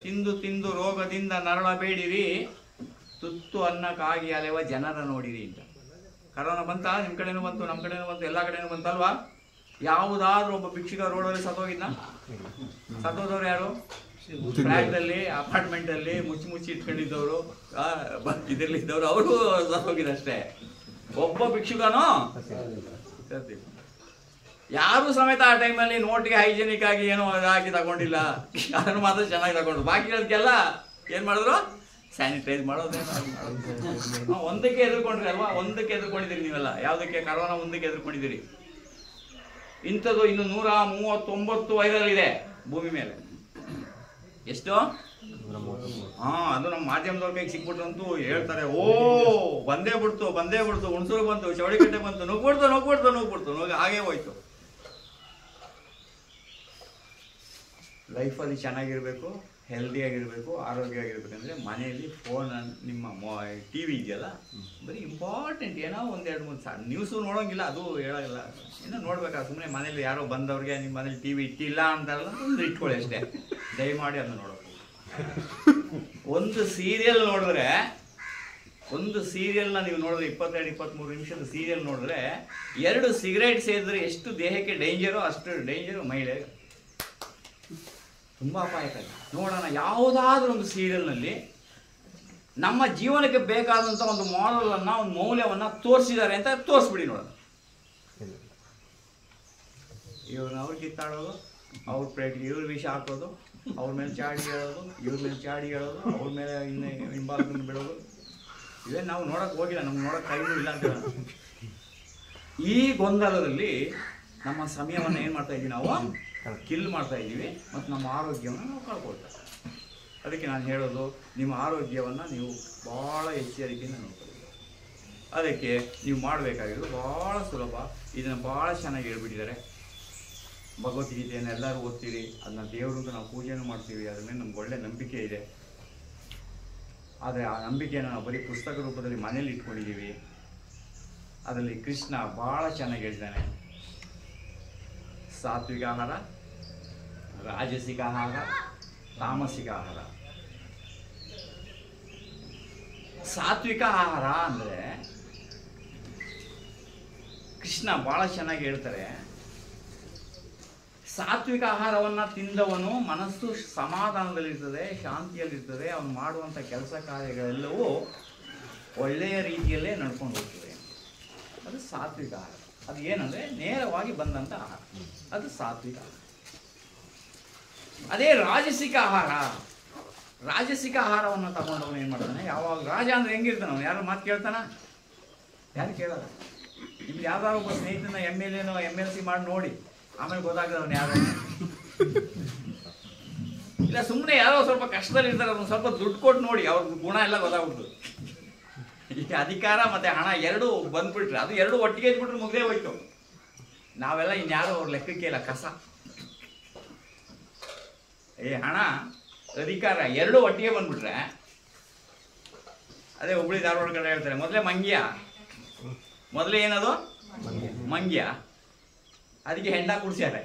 ತಿಂದು ತಿಂದು ರೋಗದಿಂದ ನರಳಬೇಡಿರಿ, ತುತ್ತು ಅನ್ನಕ್ಕಾಗಿ ಅಲೆವ ಜನರ ನೋಡಿರಿ ಅಂತ. ಕರೋನಾ ಬಂತ, ನಿಮ್ಮ ಕಡೆನೂ ಬಂತು, ನಮ್ಮ ಕಡೆನೂ ಬಂತು, ಎಲ್ಲ ಕಡೆನೂ ಬಂತಲ್ವಾ? ಯಾವುದಾದ್ರೂ ಒಬ್ಬ ಭಿಕ್ಷುಕ ರೋಡಲ್ಲಿ ಸತ್ತೋಗಿದ್ನ? ಸತ್ತೋದವ್ರು ಯಾರು? ಫ್ಲ್ಯಾಟಲ್ಲಿ, ಅಪಾರ್ಟ್ಮೆಂಟಲ್ಲಿ ಮುಚ್ಚಿ ಇಟ್ಕೊಂಡಿದ್ದವರು, ಇದರಲ್ಲಿ ಇದ್ದವರು, ಅವರು ಸತ್ತೋಗಿದಷ್ಟೇ. ಒಬ್ಬ ಭಿಕ್ಷುಕನೋ ಯಾರು ಸಮೇತ ಆ ಟೈಮಲ್ಲಿ ನೋಟಿಗೆ ಹೈಜೆನಿಕ್ ಆಗಿ ಏನೋ ಹಾಕಿ ತಗೊಂಡಿಲ್ಲ, ಅದನ್ನು ಮಾತ್ರ ಚೆನ್ನಾಗಿ ತಗೊಂಡ್ರು. ಬಾಕಿಗಳದಕ್ಕೆಲ್ಲ ಏನು ಮಾಡಿದ್ರು? ಸ್ಯಾನಿಟೈಸ್ ಮಾಡೋದೇನೋ ಒಂದಕ್ಕೆ ಎದುರ್ಕೊಂಡ್ರಿ ಅಲ್ವಾ? ಒಂದಕ್ಕೆ ಎದುರ್ಕೊಂಡಿದ್ದೀರಿ ನೀವೆಲ್ಲ. ಯಾವುದಕ್ಕೆ? ಕರೋನಾ ಒಂದಕ್ಕೆ ಎದುರ್ಕೊಂಡಿದ್ದೀರಿ. ಇಂಥದ್ದು ಇನ್ನು 139 ವೈರಲ್ ಇದೆ ಭೂಮಿ ಮೇಲೆ. ಎಷ್ಟು? ಅದು ನಮ್ಮ ಮಾಧ್ಯಮದವ್ರ ಕೈಗೆ ಸಿಕ್ಬಿಟ್ರಂತೂ ಹೇಳ್ತಾರೆ, ಓ ಬಂದೇ ಬಿಡ್ತು, ಹುಣಸೂರು ಬಂತು, ಚೌಡಿಕಟ್ಟೆ ಬಂತು, ನುಗ್ಬಿಡ್ತು, ಹಾಗೇ ಹೋಯ್ತು. ಲೈಫಲ್ಲಿ ಚೆನ್ನಾಗಿರ್ಬೇಕು, ಹೆಲ್ದಿಯಾಗಿರ್ಬೇಕು, ಆರೋಗ್ಯವಾಗಿರ್ಬೇಕಂದ್ರೆ ಮನೆಯಲ್ಲಿ ಫೋನ್, ನಿಮ್ಮ ಟಿ ವಿ ಇದೆಯಲ್ಲ, ಬರೀ ಇಂಪಾರ್ಟೆಂಟ್ ಏನೋ 1-2-3 ನ್ಯೂಸು ನೋಡೋಂಗಿಲ್ಲ, ಅದು ಹೇಳೋಂಗಿಲ್ಲ, ಏನೋ ನೋಡ್ಬೇಕಾದ್ರೆ ಸುಮ್ಮನೆ ಮನೇಲಿ ಯಾರೋ ಬಂದವ್ರಿಗೆ ನಿಮ್ಮ ಮನೇಲಿ ಟಿ ವಿ ಇಟ್ಟಿಲ್ಲ ಅಂತಾರಲ್ಲ, ಒಂದು ಇಟ್ಕೊಳ್ಳಿ ಅಷ್ಟೇ, ದಯಮಾಡಿ ಅದನ್ನ ನೋಡೋದು. ಒಂದು ಸೀರಿಯಲ್ ನೋಡಿದ್ರೆ, ಒಂದು ಸೀರಿಯಲ್ನ ನೀವು ನೋಡಿದ್ರೆ 22-23 ನಿಮಿಷದ ಸೀರಿಯಲ್ ನೋಡಿದ್ರೆ 2 ಸಿಗರೇಟ್ ಸೇದಿದ್ರೆ ಎಷ್ಟು ದೇಹಕ್ಕೆ ಡೇಂಜರೋ ಅಷ್ಟು ಡೇಂಜರು ಮಹಿಳೆಗೆ. ತುಂಬ ಅಪಾಯಕಾರಿ. ನೋಡೋಣ, ಯಾವುದಾದ್ರೂ ಒಂದು ಸೀರಿಯಲ್ನಲ್ಲಿ ನಮ್ಮ ಜೀವನಕ್ಕೆ ಬೇಕಾದಂಥ ಒಂದು ಮಾಡೆಲನ್ನು, ಒಂದು ಮೌಲ್ಯವನ್ನು ತೋರಿಸಿದ್ದಾರೆ ಅಂತ ತೋರಿಸ್ಬಿಡಿ ನೋಡೋಣ. ಇವ್ರನ್ನ ಅವ್ರು ಕಿತ್ತಾಡೋದು, ಅವ್ರ ಪ್ಲೇಟ್ಗೆ ಇವ್ರ ವಿಷ ಹಾಕೋದು, ಅವ್ರ ಮೇಲೆ ಚಾಡಿ ಹೇಳೋದು, ಇವ್ರ ಮೇಲೆ ಚಾಡಿ ಹೇಳೋದು, ಅವ್ರ ಮೇಲೆ ಹಿಂಬಾಲನ್ನು ಬಿಡೋದು, ಇದೇ ನಾವು ನೋಡೋಕೆ ಹೋಗಿಲ್ಲ, ನಮ್ಗೆ ನೋಡೋಕೆ ಟೈಮು ಇಲ್ಲ ಅಂತ. ಈ ಗೊಂದಲದಲ್ಲಿ ನಮ್ಮ ಸಮಯವನ್ನು ಏನು ಮಾಡ್ತಾ ಇದ್ದೀವಿ ನಾವು? ಕಿಲ್ ಮಾಡ್ತಾ ಇದ್ದೀವಿ, ಮತ್ತು ನಮ್ಮ ಆರೋಗ್ಯವನ್ನು ನಾವು ಕಳ್ಕೊಳ್ತಾ. ಅದಕ್ಕೆ ನಾನು ಹೇಳೋದು, ನಿಮ್ಮ ಆರೋಗ್ಯವನ್ನು ನೀವು ಭಾಳ ಎಚ್ಚರಿಕೆಯಿಂದ ನೋಡ್ಕೊಳ್ಳಿ. ಅದಕ್ಕೆ ನೀವು ಮಾಡಬೇಕಾಗಿರೋದು ಭಾಳ ಸುಲಭ. ಇದನ್ನು ಭಾಳ ಚೆನ್ನಾಗಿ ಹೇಳ್ಬಿಟ್ಟಿದ್ದಾರೆ. ಭಗವದ್ಗೀತೆಯನ್ನು ಎಲ್ಲರೂ ಓದ್ತೀರಿ, ಅದನ್ನ ದೇವರಿಂದ ನಾವು ಪೂಜೆನೂ ಮಾಡ್ತೀವಿ, ಅದ್ರ ಮೇಲೆ ನಮ್ಗೆ ಒಳ್ಳೆ ನಂಬಿಕೆ ಇದೆ. ಆದರೆ ಆ ನಂಬಿಕೆಯನ್ನು ನಾವು ಬರೀ ಪುಸ್ತಕ ರೂಪದಲ್ಲಿ ಮನೇಲಿ ಇಟ್ಕೊಂಡಿದ್ದೀವಿ. ಅದರಲ್ಲಿ ಕೃಷ್ಣ ಭಾಳ ಚೆನ್ನಾಗಿ ಹೇಳಿದ್ದಾನೆ. ಸಾತ್ವಿಕ ಆಹಾರ, ರಾಜಸಿಕ ಆಹಾರ, ತಾಮಸಿಕ ಆಹಾರ. ಸಾತ್ವಿಕ ಆಹಾರ ಅಂದರೆ ಕೃಷ್ಣ ಭಾಳ ಚೆನ್ನಾಗಿ ಹೇಳ್ತಾರೆ, ಸಾತ್ವಿಕ ಆಹಾರವನ್ನು ತಿಂದವನು ಮನಸ್ಸು ಸಮಾಧಾನದಲ್ಲಿರ್ತದೆ, ಶಾಂತಿಯಲ್ಲಿರ್ತದೆ, ಅವನು ಮಾಡುವಂಥ ಕೆಲಸ ಕಾರ್ಯಗಳೆಲ್ಲವೂ ಒಳ್ಳೆಯ ರೀತಿಯಲ್ಲೇ ನಡ್ಕೊಂಡು ಹೋಗ್ತದೆ. ಅದು ಸಾತ್ವಿಕ ಆಹಾರ. ಅದು ಏನಂದರೆ ನೇರವಾಗಿ ಬಂದಂಥ ಆಹಾರ, ಅದು ಸಾತ್ವಿಕ ಆಹಾರ. ಅದೇ ರಾಜಸಿಕ ಆಹಾರ. ರಾಜಸಿಕ ಆಹಾರವನ್ನು ತಗೊಂಡವನು ಏನು ಮಾಡ್ತಾನೆ? ಯಾವಾಗ ರಾಜ ಅಂದರೆ ಹೆಂಗಿರ್ತಾನೆ ಅವನು? ಯಾರು ಮಾತು ಕೇಳ್ತಾನ? ಯಾರು ಕೇಳಲ್ಲ. ಇಲ್ಲಿ ಯಾವ್ದಾದ್ರು ಒಬ್ಬ ಸ್ನೇಹಿತನ MLA MLC ಮಾಡಿ ನೋಡಿ, ಆಮೇಲೆ ಗೊತ್ತಾಗ್ತದೆ ಅವನು ಯಾರು. ಇಲ್ಲ ಸುಮ್ಮನೆ ಯಾರೋ ಸ್ವಲ್ಪ ಕಷ್ಟದಲ್ಲಿ ಇರ್ತಾರೆ, ಅವ್ನು ಸ್ವಲ್ಪ ದುಡ್ಡು ಕೊಟ್ಟು ನೋಡಿ, ಅವ್ರ ಗುಣ ಎಲ್ಲ ಗೊತ್ತಾಗ್ಬಿಡ್ತದೆ. ಈಗ ಅಧಿಕಾರ ಮತ್ತು ಹಣ ಎರಡೂ ಬಂದ್ಬಿಟ್ರೆ, ಅದು ಎರಡು ಒಟ್ಟಿಗೆ ಇದ್ಬಿಟ್ರೆ ಮುಗ್ದೇ ಹೋಯ್ತು. ನಾವೆಲ್ಲ ಇನ್ಯಾರು ಅವ್ರ ಲೆಕ್ಕಕ್ಕೆ ಇಲ್ಲ, ಕಸ. ಹಣ ಅಧಿಕಾರ ಎರಡೂ ಒಟ್ಟಿಗೆ ಬಂದ್ಬಿಟ್ರೆ, ಅದೇ ಹುಬ್ಳಿ ಧಾರವಾಡ ಕಡೆ ಹೇಳ್ತಾರೆ, ಮೊದಲೇ ಮಂಗ್ಯ, ಮೊದಲೇ ಏನದು ಮಂಗ್ಯ, ಅದಕ್ಕೆ ಹೆಂಡ ಕುಡಿಸಿದ್ದಾರೆ.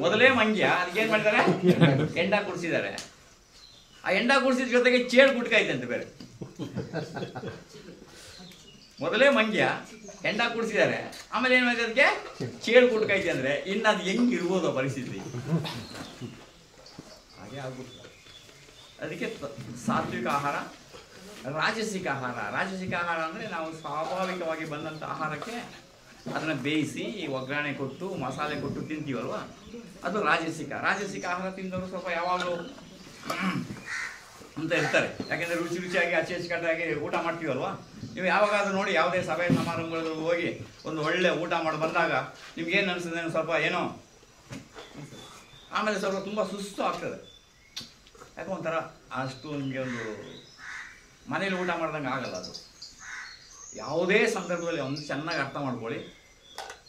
ಮೊದಲೇ ಮಂಗ್ಯ, ಅದಕ್ಕೆ ಏನು ಮಾಡ್ತಾರೆ? ಹೆಂಡ ಕುಡಿಸಿದ್ದಾರೆ. ಆ ಹೆಂಡ ಕುಡಿಸಿದ ಜೊತೆಗೆ ಚೇಳು ಗುಟ್ಕಾಯ್ತೆ ಅಂತ ಬೇರೆ. ಮೊದಲೇ ಮಂಗ್ಯ, ಹೆಂಡ ಕುಡಿಸಿದ್ದಾರೆ, ಆಮೇಲೆ ಏನು ಮಾಡಿದೆ ಅದಕ್ಕೆ? ಚೇಳು ಗುಟ್ಕಾಯ್ತೆ ಅಂದರೆ ಇನ್ನು ಅದು ಹೆಂಗಿರ್ಬೋದು ಪರಿಸ್ಥಿತಿ? ಹಾಗೆ ಆಗ್ಬಿಡ್ತದೆ. ಅದಕ್ಕೆ ಸಾತ್ವಿಕ ಆಹಾರ, ರಾಜಸಿಕ ಆಹಾರ. ರಾಜಸಿಕ ಆಹಾರ ಅಂದರೆ ನಾವು ಸ್ವಾಭಾವಿಕವಾಗಿ ಬಂದಂಥ ಆಹಾರಕ್ಕೆ ಅದನ್ನು ಬೇಯಿಸಿ ಒಗ್ಗರಣೆ ಕೊಟ್ಟು ಮಸಾಲೆ ಕೊಟ್ಟು ತಿಂತೀವಲ್ವ, ಅದು ರಾಜಸಿಕ. ರಾಜಸಿಕ ಆಹಾರ ತಿಂದವರು ಸ್ವಲ್ಪ ಯಾವಾಗಲೂ ಅಂತ ಇರ್ತಾರೆ. ಯಾಕೆಂದರೆ ರುಚಿ ರುಚಿಯಾಗಿ ಅಚ್ಚುಕಟ್ಟಾಗಿ ಊಟ ಮಾಡ್ತೀವಲ್ವ. ನೀವು ಯಾವಾಗಾದ್ರೂ ನೋಡಿ, ಯಾವುದೇ ಸಭೆ ಸಮಾರಂಭಗಳಿಗೆ ಹೋಗಿ ಒಂದು ಒಳ್ಳೆ ಊಟ ಮಾಡಿ ಬಂದಾಗ ನಿಮ್ಗೇನು ಅನಿಸ್ತದೆ? ಸ್ವಲ್ಪ ಏನೋ ಆಮೇಲೆ ಸ್ವಲ್ಪ ತುಂಬ ಸುಸ್ತು ಆಗ್ತದೆ. ಯಾಕೆ ಒಂಥರ ಅಷ್ಟು ನಿಮಗೆ ಒಂದು ಮನೇಲಿ ಊಟ ಮಾಡ್ದಂಗೆ ಆಗಲ್ಲ. ಅದು ಯಾವುದೇ ಸಂದರ್ಭದಲ್ಲಿ ಒಂದು ಚೆನ್ನಾಗಿ ಅರ್ಥ ಮಾಡ್ಕೊಳ್ಳಿ,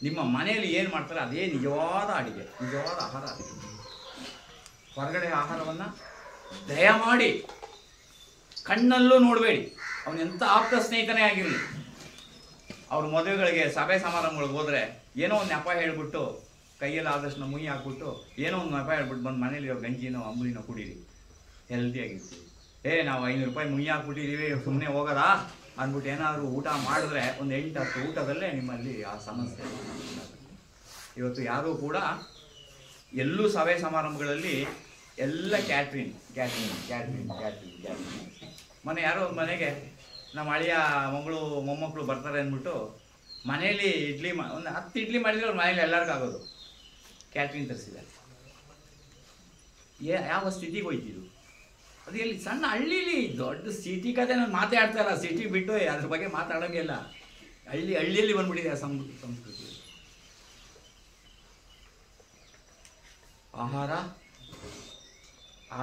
ನಿಮ್ಮ ಮನೆಯಲ್ಲಿ ಏನು ಮಾಡ್ತಾರೆ ಅದೇ ನಿಜವಾದ ಅಡಿಗೆ, ನಿಜವಾದ ಆಹಾರ ಅಡಿಗೆ. ಹೊರಗಡೆ ಆಹಾರವನ್ನು ದಯಮಾಡಿ ಕಣ್ಣಲ್ಲೂ ನೋಡಬೇಡಿ. ಅವನು ಎಂಥ ಆಪ್ತ ಸ್ನೇಹಿತನೇ ಆಗಿರಲಿ, ಅವ್ರ ಮದುವೆಗಳಿಗೆ ಸಭೆ ಸಮಾರಂಭಗಳಿಗೆ ಹೋದರೆ ಏನೋ ಒಂದು ನೆಪ ಹೇಳ್ಬಿಟ್ಟು, ಕೈಯಲ್ಲಿ ಆದಷ್ಟು ಮುಯಿ ಹಾಕ್ಬಿಟ್ಟು ಏನೋ ಒಂದು ನೆಪ ಹೇಳ್ಬಿಟ್ಟು ಬಂದು ಮನೇಲಿ ಗಂಜಿನೋ ಅಂಬಲಿನೋ ಕುಡೀರಿ. ಹೆಲ್ದಿಯಾಗಿರ್ತೀವಿ. ನಾವು 500 ರೂಪಾಯಿ ಮುಯ್ಯಿ ಹಾಕ್ಬಿಟ್ಟಿದ್ದೀವಿ ಸುಮ್ಮನೆ ಹೋಗೋದಾ ಅಂದ್ಬಿಟ್ಟು ಏನಾದರೂ ಊಟ ಮಾಡಿದ್ರೆ ಒಂದು 8-10 ಊಟದಲ್ಲೇ ನಿಮ್ಮಲ್ಲಿ ಆ ಸಮಸ್ಯೆ. ಇವತ್ತು ಯಾರೂ ಕೂಡ ಎಲ್ಲೂ ಸಭೆ ಸಮಾರಂಭಗಳಲ್ಲಿ ಎಲ್ಲ ಕ್ಯಾಟ್ರಿಂಗ್. ಮೊನ್ನೆ ಯಾರೋ ಒಂದು ಮನೆಗೆ ನಮ್ಮ ಅಳಿಯ ಮಗಳು ಮೊಮ್ಮಕ್ಕಳು ಬರ್ತಾರೆ ಅಂದ್ಬಿಟ್ಟು ಮನೇಲಿ ಇಡ್ಲಿ ಒಂದು 10 ಇಡ್ಲಿ ಮಾಡಿದರೆ ಅವ್ರ ಮನೇಲಿ ಎಲ್ಲರಿಗೂ ಆಗೋದು. ಕ್ಯಾಟ್ರಿಂಗ್ ತರಿಸಿದ್ದಾರೆ. ಯಾವ ಸ್ಥಿತಿಗೆ ಹೋಯ್ತಿದ್ದು? ಅದು ಎಲ್ಲಿ ಸಣ್ಣ ಹಳ್ಳೀಲಿ. ದೊಡ್ಡ ಸಿಟಿ ಕತೆ ನಾನು ಮಾತಾಡ್ತಾ ಇಲ್ಲ, ಸಿಟಿ ಬಿಟ್ಟು ಅದ್ರ ಬಗ್ಗೆ ಮಾತಾಡೋಂಗೆ ಇಲ್ಲ. ಹಳ್ಳಿಯಲ್ಲಿ ಬಂದ್ಬಿಟ್ಟಿದೆ ಆ ಸಂಸ್ಕೃತಿ. ಆಹಾರ,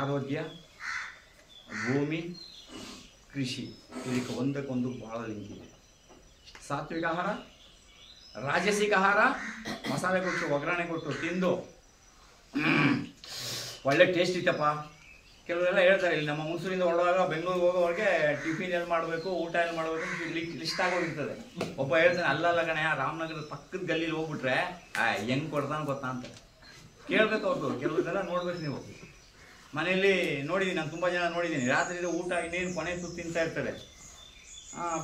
ಆರೋಗ್ಯ, ಭೂಮಿ, ಕೃಷಿ ಇದಕ್ಕೆ ಒಂದಕ್ಕೊಂದು ಭಾಳ ಲಿಂಕ್ ಇದೆ. ಸಾತ್ವಿಕ ಆಹಾರ, ರಾಜಸಿಕ ಆಹಾರ, ಮಸಾಲೆ ಕೊಟ್ಟು ಒಗ್ಗರಣೆ ಕೊಟ್ಟು ತಿಂದು ಒಳ್ಳೆ ಟೇಸ್ಟ್ ಇತ್ತಪ್ಪ. ಕೆಲವರೆಲ್ಲ ಹೇಳ್ತಾರೆ, ಇಲ್ಲಿ ನಮ್ಮ ಮೈಸೂರಿಂದ ಹೊರಡುವಾಗ ಬೆಂಗಳೂರಿಗೆ ಹೋಗೋವರೆಗೆ ಟಿಫಿನ್ ಎಲ್ಲಿ ಮಾಡಬೇಕು, ಊಟ ಎಲ್ಲಿ ಮಾಡಬೇಕು ಲಿಸ್ಟ್ ಆಗೋಗಿರ್ತದೆ. ಒಬ್ಬ ಹೇಳ್ತಾನೆ, ಅಲ್ಲಲ್ಲ ಕಣೆ ರಾಮನಗರದ ಪಕ್ಕದ ಗಲ್ಲಿಲಿ ಹೋಗ್ಬಿಟ್ರೆ ಹೆಂಗೆ ಕೊಡ್ತಾನೆ ಗೊತ್ತಾ ಅಂತ ಕೇಳಬೇಕು. ಅವ್ರದ್ದು ಕೆಲವ್ರನ್ನೆಲ್ಲ ನೋಡ್ಬೇಕು ನೀವು. ಮನೆಯಲ್ಲಿ ನೋಡಿದ್ದೀನಿ, ನಾನು ತುಂಬ ಜನ ನೋಡಿದ್ದೀನಿ. ರಾತ್ರಿ ಊಟ ಇನ್ನೇನು ಕೊನೆ ತುತ್ತು ತಿಂತಾ ಇರ್ತಾರೆ.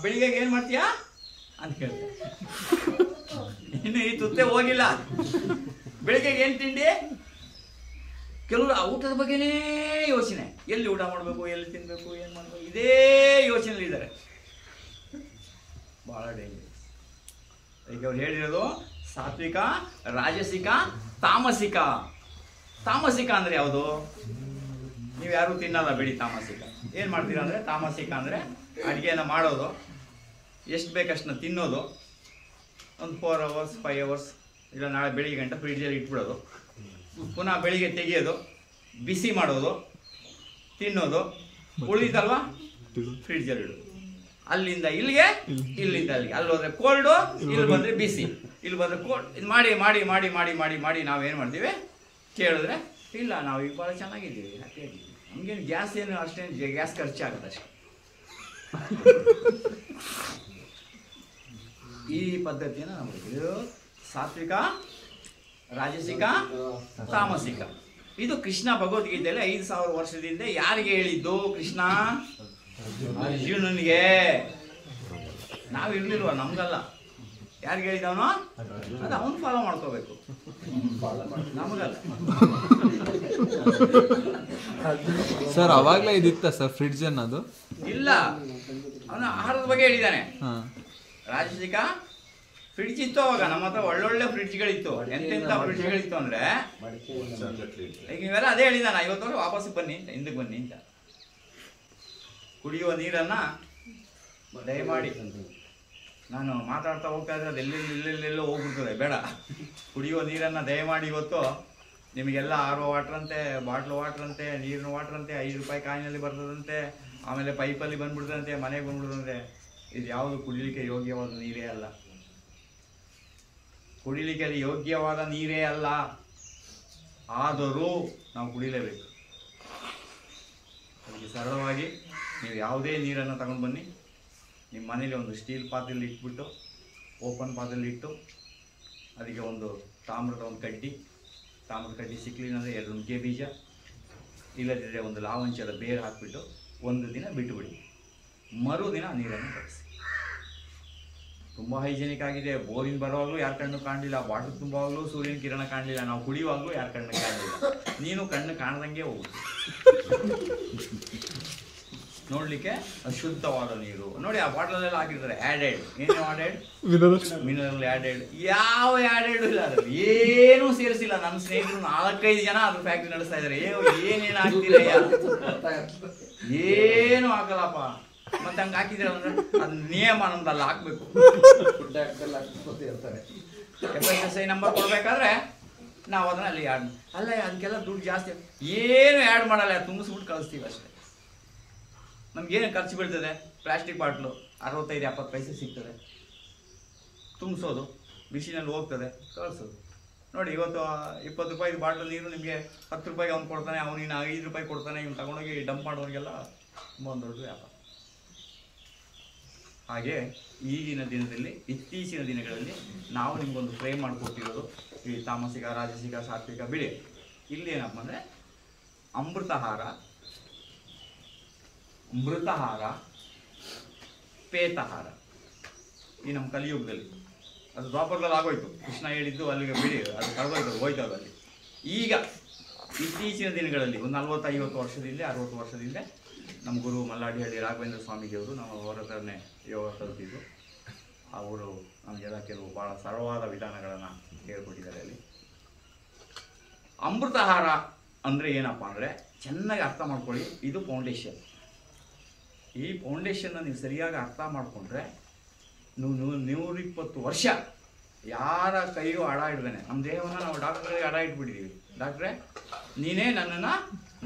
ಬೆಳಿಗ್ಗೆ ಏನು ಮಾಡ್ತೀಯಾ ಅಂತ ಕೇಳ್ತಾರೆ. ಇನ್ನು ಈ ತುತ್ತೇ ಹೋಗಿಲ್ಲ, ಬೆಳಿಗ್ಗೆ ಏನು ತಿಂಡಿ? ಕೆಲವರು ಆ ಊಟದ ಬಗ್ಗೆನೇ ಯೋಚನೆ, ಎಲ್ಲಿ ಊಟ ಮಾಡಬೇಕು, ಎಲ್ಲಿ ತಿನ್ನಬೇಕು, ಏನು ಮಾಡಬೇಕು, ಇದೇ ಯೋಚನೆಯಲ್ಲಿ ಇದ್ದಾರೆ. ಭಾಳ ಡೇಂಜರಸ್. ಈಗ ಅವ್ರು ಹೇಳಿರೋದು ಸಾತ್ವಿಕ, ರಾಜಸಿಕ, ತಾಮಸಿಕ. ತಾಮಸಿಕ ಅಂದರೆ ಯಾವುದು? ನೀವು ಯಾರು ತಿನ್ನಲ್ಲ ಬಿಡಿ. ತಾಮಸಿಕ ಏನು ಮಾಡ್ತೀರಾ ಅಂದರೆ, ತಾಮಸಿಕ ಅಂದರೆ ಅಡುಗೆನ ಮಾಡೋದು, ಎಷ್ಟು ಬೇಕಷ್ಟನ್ನ ತಿನ್ನೋದು, ಒಂದು 4 hours 5 hours ಇಲ್ಲ ನಾಳೆ ಬೆಳಿಗ್ಗೆ ಗಂಟೆ ಫ್ರಿಡ್ಜಲ್ಲಿ ಇಟ್ಬಿಡೋದು, ಪುನಃ ಬೆಳಿಗ್ಗೆ ತೆಗಿಯೋದು, ಬಿಸಿ ಮಾಡೋದು, ತಿನ್ನೋದು, ಉಳಿದಲ್ವಾ ಫ್ರಿಡ್ಜಲ್ಲಿ ಇಡೋದು. ಅಲ್ಲಿಂದ ಇಲ್ಲಿಗೆ, ಇಲ್ಲಿಂದ ಅಲ್ಲಿಗೆ. ಅಲ್ಲಿ ಹೋದ್ರೆ ಕೋಲ್ಡು, ಇಲ್ಲಿ ಬಂದರೆ ಬಿಸಿ, ಇಲ್ಲಿ ಬಂದರೆ ಕೋಲ್ಡ್. ಇದು ಮಾಡಿ ಮಾಡಿ ಮಾಡಿ ಮಾಡಿ ಮಾಡಿ ಮಾಡಿ ನಾವೇನು ಮಾಡ್ತೀವಿ ಕೇಳಿದ್ರೆ, ಇಲ್ಲ ನಾವು ಈಗ ಭಾಳ ಚೆನ್ನಾಗಿದ್ದೀವಿ, ಹ್ಯಾಪಿಯಾಗಿದ್ದೀವಿ, ನಮಗೇನು ಗ್ಯಾಸ್ ಏನು ಅಷ್ಟೇನು ಗ್ಯಾಸ್ ಖರ್ಚಾಗುತ್ತೆ ಅಷ್ಟೇ. ಈ ಪದ್ಧತಿಯನ್ನು ನಮಗೆ ಸಾತ್ವಿಕ, ರಾಜಸಿಕ, ತಾಮಸಿಕ. ಇದು ಕೃಷ್ಣ ಭಗವದ್ಗೀತೆಯಲ್ಲಿ 5000 ವರ್ಷದಿಂದ ಯಾರಿಗೆ ಹೇಳಿದ್ದು? ಕೃಷ್ಣ ಅರ್ಜುನನಿಗೆ. ನಾವಿರ್ಲಿಲ್ವ? ನಮ್ಗಲ್ಲ. ಯಾರಿಗೆ ಹೇಳಿದವನು? ಅದು ಅವನು ಫಾಲೋ ಮಾಡ್ಕೋಬೇಕು, ನಮಗಲ್ಲ. ಸರ್ ಅವಾಗಲೇ ಇದಿತ್ತ ಸರ್ ಫ್ರಿಡ್ಜ್ ಅನ್ನೋದು? ಇಲ್ಲ, ಅವನು ಆಹಾರದ ಬಗ್ಗೆ ಹೇಳಿದ್ದಾನೆ. ರಾಜಸಿಕ ಫ್ರಿಡ್ಜ್ ಇತ್ತು ಅವಾಗ. ನಮ್ಮ ಹತ್ರ ಒಳ್ಳೊಳ್ಳೆ ಫ್ರಿಡ್ಜ್ಗಳಿತ್ತು. ಎಂತೆಂಥ ಫ್ರಿಡ್ಜ್ಗಳಿತ್ತು ಅಂದರೆ, ಈಗ ನೀವೆಲ್ಲ ಅದೇ ಹೇಳಿದಾನ, 50 ವರ್ಷ ವಾಪಸ್ ಬನ್ನಿ ಅಂತ, ಹಿಂದಕ್ಕೆ ಬನ್ನಿ ಅಂತ. ಕುಡಿಯುವ ನೀರನ್ನು ದಯಮಾಡಿ, ನಾನು ಮಾತಾಡ್ತಾ ಹೋಗ್ತಾ ಇದ್ರೆ ಅದು ಎಲ್ಲೆಲ್ಲೆಲ್ಲೋ ಹೋಗ್ಬಿಡ್ತದೆ, ಬೇಡ. ಕುಡಿಯುವ ನೀರನ್ನು ದಯಮಾಡಿ ಇವತ್ತು ನಿಮಗೆಲ್ಲ RO ವಾಟ್ರ್ ಅಂತೆ, ಬಾಟ್ಲ್ ವಾಟ್ರ್ ಅಂತೆ, ನೀರಿನ ವಾಟ್ರ್ ಅಂತೆ, 5 ರೂಪಾಯಿ ಕಾಯಿನಲ್ಲಿ ಬರ್ತದಂತೆ, ಆಮೇಲೆ ಪೈಪಲ್ಲಿ ಬಂದ್ಬಿಡ್ತದಂತೆ, ಮನೆಗೆ ಬಂದ್ಬಿಡ್ತದಂತೆ. ಇದು ಯಾವುದು ಕುಡಿಲಿಕ್ಕೆ ಯೋಗ್ಯವಾದ ನೀರೇ ಅಲ್ಲ. ಕುಡಿಲಿಕ್ಕೆ ಯೋಗ್ಯವಾದ ನೀರೇ ಅಲ್ಲ. ಆದರೂ ನಾವು ಕುಡಿಲೇಬೇಕು. ಅದಕ್ಕೆ ಸರಳವಾಗಿ ನೀವು ಯಾವುದೇ ನೀರನ್ನು ತಗೊಂಡು ಬನ್ನಿ, ನಿಮ್ಮ ಮನೇಲಿ ಒಂದು ಸ್ಟೀಲ್ ಪಾತ್ರೆಯಲ್ಲಿ ಇಟ್ಬಿಟ್ಟು, ಓಪನ್ ಪಾತ್ರೆಯಲ್ಲಿ ಇಟ್ಟು, ಅದಕ್ಕೆ ಒಂದು ತಾಮ್ರದ ಕಡ್ಡಿ ಸಿಕ್ಲಿನಂದರೆ 2 ನುಗ್ಗೆ ಬೀಜ, ಇಲ್ಲದಿದ್ದರೆ ಒಂದು ಲಾವಂಚದ ಬೇರು ಹಾಕಿಬಿಟ್ಟು 1 ದಿನ ಬಿಟ್ಟುಬಿಡಿ. ಮರುದಿನ ನೀರನ್ನು ಬಳಸಿ. ತುಂಬ ಹೈಜೆನಿಕ್ ಆಗಿದೆ. ಬೋರಿನ ಬರುವಾಗಲೂ ಯಾರ ಕಣ್ಣು ಕಾಣಲಿಲ್ಲ, ಬಾಟಲ್ ತುಂಬುವಾಗಲೂ ಸೂರ್ಯನ ಕಿರಣ ಕಾಣಲಿಲ್ಲ, ನಾವು ಕುಡಿಯುವಾಗಲೂ ಯಾರ ಕಣ್ಣು ಕಾಣಲಿಲ್ಲ. ನೀನು ಕಣ್ಣು ಕಾಣದಂಗೆ ಹೋಗುದು. ನೋಡಲಿಕ್ಕೆ ಶುದ್ಧವಾದ ನೀರು ನೋಡಿ. ಆ ಬಾಟಲಲ್ಲೆಲ್ಲ ಹಾಕಿರ್ತಾರೆ ಆ್ಯಡೆಡ್. ಏನು ಆ್ಯಡೆಡ್? Mineral added. ಯಾವ ಆ್ಯಡೆಡ್ ಇಲ್ಲ, ಅದ್ರಲ್ಲಿ ಏನೂ ಸೇರಿಸಿಲ್ಲ. ನನ್ನ ಸ್ನೇಹಿತರು 4-5 ಜನ ಅದ್ರ ಫ್ಯಾಕ್ಟ್ರಿ ನಡೆಸ್ತಾ ಇದ್ದಾರೆ. ಏನೇನು ಹಾಕ್ತೀರಯ್ಯ? ಏನು ಹಾಕಲ್ಲಪ್ಪ. ಮತ್ತೆ ಹಂಗೆ ಹಾಕಿದ್ರೆ ಅಂದ್ರೆ ಅದು ನಿಯಮ ನಮ್ದಲ್ಲ, ಹಾಕ್ಬೇಕು. FSSAI ನಂಬರ್ ಕೊಡ್ಬೇಕಾದ್ರೆ ನಾವು ಅದನ್ನ ಅಲ್ಲಿ ಆ್ಯಡ್ ಅಲ್ಲ, ಅದಕ್ಕೆಲ್ಲ ದುಡ್ಡು ಜಾಸ್ತಿ. ಏನು ಆ್ಯಡ್ ಮಾಡಲ್ಲ, ತುಂಬಿಸ್ಬಿಟ್ಟು ಕಳಿಸ್ತೀವಿ ಅಷ್ಟೇ. ನಮ್ಗೇನು ಖರ್ಚು ಬೀಳ್ತದೆ? ಪ್ಲಾಸ್ಟಿಕ್ ಬಾಟ್ಲು 65-70 ಪೈಸೆ ಸಿಗ್ತದೆ. ತುಂಬಿಸೋದು, ಬಿಸಿನಲ್ಲಿ ಹೋಗ್ತದೆ, ಕಳಿಸೋದು. ನೋಡಿ, ಇವತ್ತು 20 ರೂಪಾಯಿ ಬಾಟ್ಲು ನೀರು ನಿಮಗೆ 10 ರೂಪಾಯಿಗೆ ಅವ್ನು ಕೊಡ್ತಾನೆ, ಅವನಿಗೆ 5 ರೂಪಾಯಿ ಕೊಡ್ತಾನೆ. ಇವ್ನು ತಗೊಂಡೋಗಿ ಡಂಪ್ ಮಾಡೋರಿಗೆಲ್ಲ ತುಂಬ ಒಂದು ದೊಡ್ಡ ವ್ಯಾಪಾರ. ಹಾಗೆ ಈಗಿನ ದಿನದಲ್ಲಿ, ಇತ್ತೀಚಿನ ದಿನಗಳಲ್ಲಿ ನಾವು ನಿಮಗೊಂದು ಫ್ರೇಮ್ ಮಾಡಿಕೊಟ್ಟಿರೋದು ಈ ತಾಮಸಿಕ, ರಾಜಸಿಕ, ಸಾತ್ವಿಕ ಬಿಡಿ. ಇಲ್ಲಿ ಏನಪ್ಪ ಅಂದರೆ ಅಮೃತಾಹಾರ, ಮೃತಹಾರ, ಪೇತಹಾರ. ಈ ನಮ್ಮ ಕಲಿಯುಗದಲ್ಲಿ ಅದು ದ್ವಾಪರದಲ್ಲಿ ಆಗೋಯ್ತು. ಕೃಷ್ಣ ಹೇಳಿದ್ದು ಅಲ್ಲಿಗೆ ಬಿಡಿ, ಅದು ಕಳೆದೋಯ್ತು, ಹೋಯ್ತದು ಅಲ್ಲಿ. ಈಗ ಇತ್ತೀಚಿನ ದಿನಗಳಲ್ಲಿ ಒಂದು 40-50 ವರ್ಷದಿಂದ 60 ವರ್ಷದಿಂದ ನಮ್ಮ ಗುರು ಮಲ್ಲಾಡಿಹಳ್ಳಿ ರಾಘವೇಂದ್ರ ಸ್ವಾಮೀಜಿಯವರು ನಾವು ಅವರ ಹತ್ರನೇ ಯೋಗ ಕಲಿತಿದ್ದು. ಅವರು ನಮಗೆಲ್ಲ ಕೆಲವು ಭಾಳ ಸರಳವಾದ ವಿಧಾನಗಳನ್ನು ಹೇಳ್ಕೊಟ್ಟಿದ್ದಾರೆ. ಅಲ್ಲಿ ಅಮೃತಹಾರ ಅಂದರೆ ಏನಪ್ಪ ಅಂದರೆ, ಚೆನ್ನಾಗಿ ಅರ್ಥ ಮಾಡ್ಕೊಳ್ಳಿ, ಇದು ಫೌಂಡೇಶನ್. ಈ ಫೌಂಡೇಶನ್ನ ನೀವು ಸರಿಯಾಗಿ ಅರ್ಥ ಮಾಡಿಕೊಂಡ್ರೆ 120 ವರ್ಷ ಯಾರ ಕೈಗೂ ಅಡ ಇಡ್ದೇನೆ ನಮ್ಮ ದೇಹವನ್ನು ನಾವು ಡಾಕ್ಟ್ರಿಗೆ ಅಡ ಇಟ್ಬಿಟ್ಟಿದ್ದೀವಿ. ಡಾಕ್ಟ್ರೇ ನೀನೇ ನನ್ನನ್ನು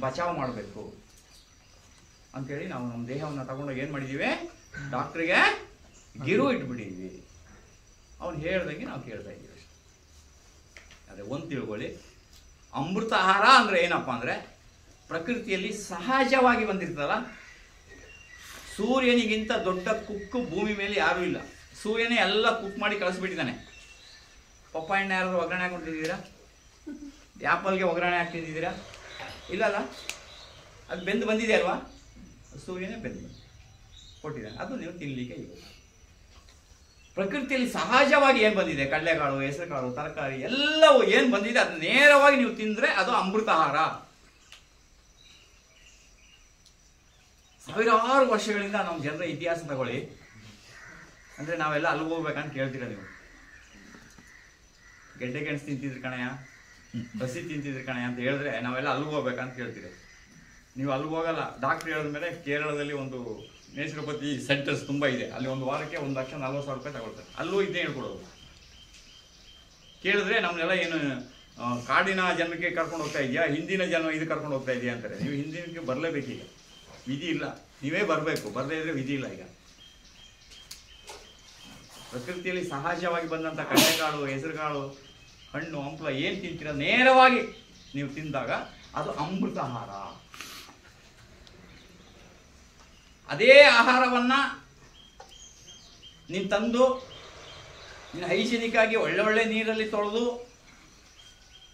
ಬಚಾವ್ ಮಾಡಬೇಕು ಅಂಥೇಳಿ ನಾವು ನಮ್ಮ ದೇಹವನ್ನು ತಗೊಂಡೋಗಿ ಏನು ಮಾಡಿದ್ದೀವಿ, ಡಾಕ್ಟ್ರಿಗೆ ಗಿರು ಇಟ್ಬಿಟ್ಟಿದ್ವಿ. ಅವ್ನು ಹೇಳ್ದಂಗೆ ನಾವು ಕೇಳ್ತಾ ಇದ್ದೀವಿ ಅಷ್ಟೇ. ಅದೇ ಒಂದು ತಿಳ್ಕೊಳ್ಳಿ, ಅಮೃತ ಆಹಾರ ಅಂದರೆ ಏನಪ್ಪ ಅಂದರೆ, ಪ್ರಕೃತಿಯಲ್ಲಿ ಸಹಜವಾಗಿ ಬಂದಿರ್ತಲ್ಲ. ಸೂರ್ಯನಿಗಿಂತ ದೊಡ್ಡ ಕುಕ್ಕು ಭೂಮಿ ಮೇಲೆ ಯಾರೂ ಇಲ್ಲ. ಸೂರ್ಯನೇ ಎಲ್ಲ ಕುಕ್ ಮಾಡಿ ಕಳಿಸ್ಬಿಟ್ಟಿದ್ದಾನೆ. ಪಪ್ಪಾಯಣ್ಣ ಯಾರಾದ್ರೂ ಒಗ್ಗರಣೆ ಹಾಕೊಂಡಿದ್ದೀರಾ? ಆ್ಯಪಲ್ಗೆ ಒಗ್ಗರಣೆ ಹಾಕ್ತಿದ್ದೀರಾ? ಇಲ್ಲಲ್ಲ, ಅದು ಬೆಂದು ಬಂದಿದೆ ಅಲ್ವಾ? ಸೂರ್ಯನೇ ಬೆಂದು ಕೊಟ್ಟಿದ್ದಾನೆ, ಅದು ನೀವು ತಿನ್ನಲಿಕ್ಕೆ ಇದೆ. ಪ್ರಕೃತಿಯಲ್ಲಿ ಸಹಜವಾಗಿ ಏನು ಬಂದಿದೆ, ಕಡಲೆಕಾಳು, ಹೆಸರುಕಾಳು, ತರಕಾರಿ ಎಲ್ಲವೂ ಏನು ಬಂದಿದೆ ಅದು ನೇರವಾಗಿ ನೀವು ತಿಂದರೆ ಅದು ಅಮೃತ ಆಹಾರ. ಸಾವಿರಾರು ವರ್ಷಗಳಿಂದ ನಮ್ಮ ಜನರ ಇತಿಹಾಸ ತಗೊಳ್ಳಿ. ಅಂದರೆ ನಾವೆಲ್ಲ ಅಲ್ಲಿಗೆ ಹೋಗ್ಬೇಕಂತ ಕೇಳ್ತೀರ ನೀವು. ಗೆಡ್ಡೆ ಗೆಣಸು ತಿಂತಿದ್ರಿ ಕಣಯ್ಯ, ಹಸಿ ತಿಂತಿದ್ರಿ ಕಣಯ್ಯ ಅಂತ ಹೇಳಿದ್ರೆ ನಾವೆಲ್ಲ ಅಲ್ಲಿಗೆ ಹೋಗ್ಬೇಕಂತ ಕೇಳ್ತೀರಿ. ನೀವು ಅಲ್ಲಿಗೆ ಹೋಗಲ್ಲ. ಡಾಕ್ಟ್ರ್ ಹೇಳಿದ್ಮೇಲೆ ಕೇರಳದಲ್ಲಿ ಒಂದು ನೇಚುರೋಪತಿ ಸೆಂಟರ್ಸ್ ತುಂಬ ಇದೆ. ಅಲ್ಲಿ ಒಂದು ವಾರಕ್ಕೆ 1,40,000 ರೂಪಾಯಿ ತಗೊಳ್ತಾರೆ. ಅಲ್ಲೂ ಇದ್ದೇ ಹೇಳ್ಕೊಡೋದು. ಕೇಳಿದ್ರೆ ನಮ್ಮನ್ನೆಲ್ಲ ಏನು ಕಾಡಿನ ಜನಕ್ಕೆ ಕರ್ಕೊಂಡು ಹೋಗ್ತಾ ಇದೆಯಾ, ಹಿಂದಿನ ಜನ ಇದು ಕರ್ಕೊಂಡು ಹೋಗ್ತಾ ಇದೆಯಾ ಅಂತಾರೆ. ನೀವು ಹಿಂದಿನಕ್ಕೆ ಬರಲೇಬೇಕೀಗ, ವಿಧಿ ಇಲ್ಲ, ನೀವೇ ಬರಬೇಕು. ಬರದೇ ಇದ್ರೆ ವಿಧಿ ಇಲ್ಲ. ಈಗ ಪ್ರಕೃತಿಯಲ್ಲಿ ಸಹಜವಾಗಿ ಬಂದಂಥ ಕಡಲೆಕಾಳು, ಹೆಸರುಕಾಳು, ಹಣ್ಣು, ಹಂಪಲ ಏನು ತಿಂತೀರ ನೇರವಾಗಿ ನೀವು ತಿಂದಾಗ ಅದು ಅಮೃತ ಆಹಾರ. ಅದೇ ಆಹಾರವನ್ನ ನೀನು ತಂದು ನೀನು ಹೈಜಿನಿಕ್ ಆಗಿ ಒಳ್ಳೆ ನೀರಲ್ಲಿ ತೊಳೆದು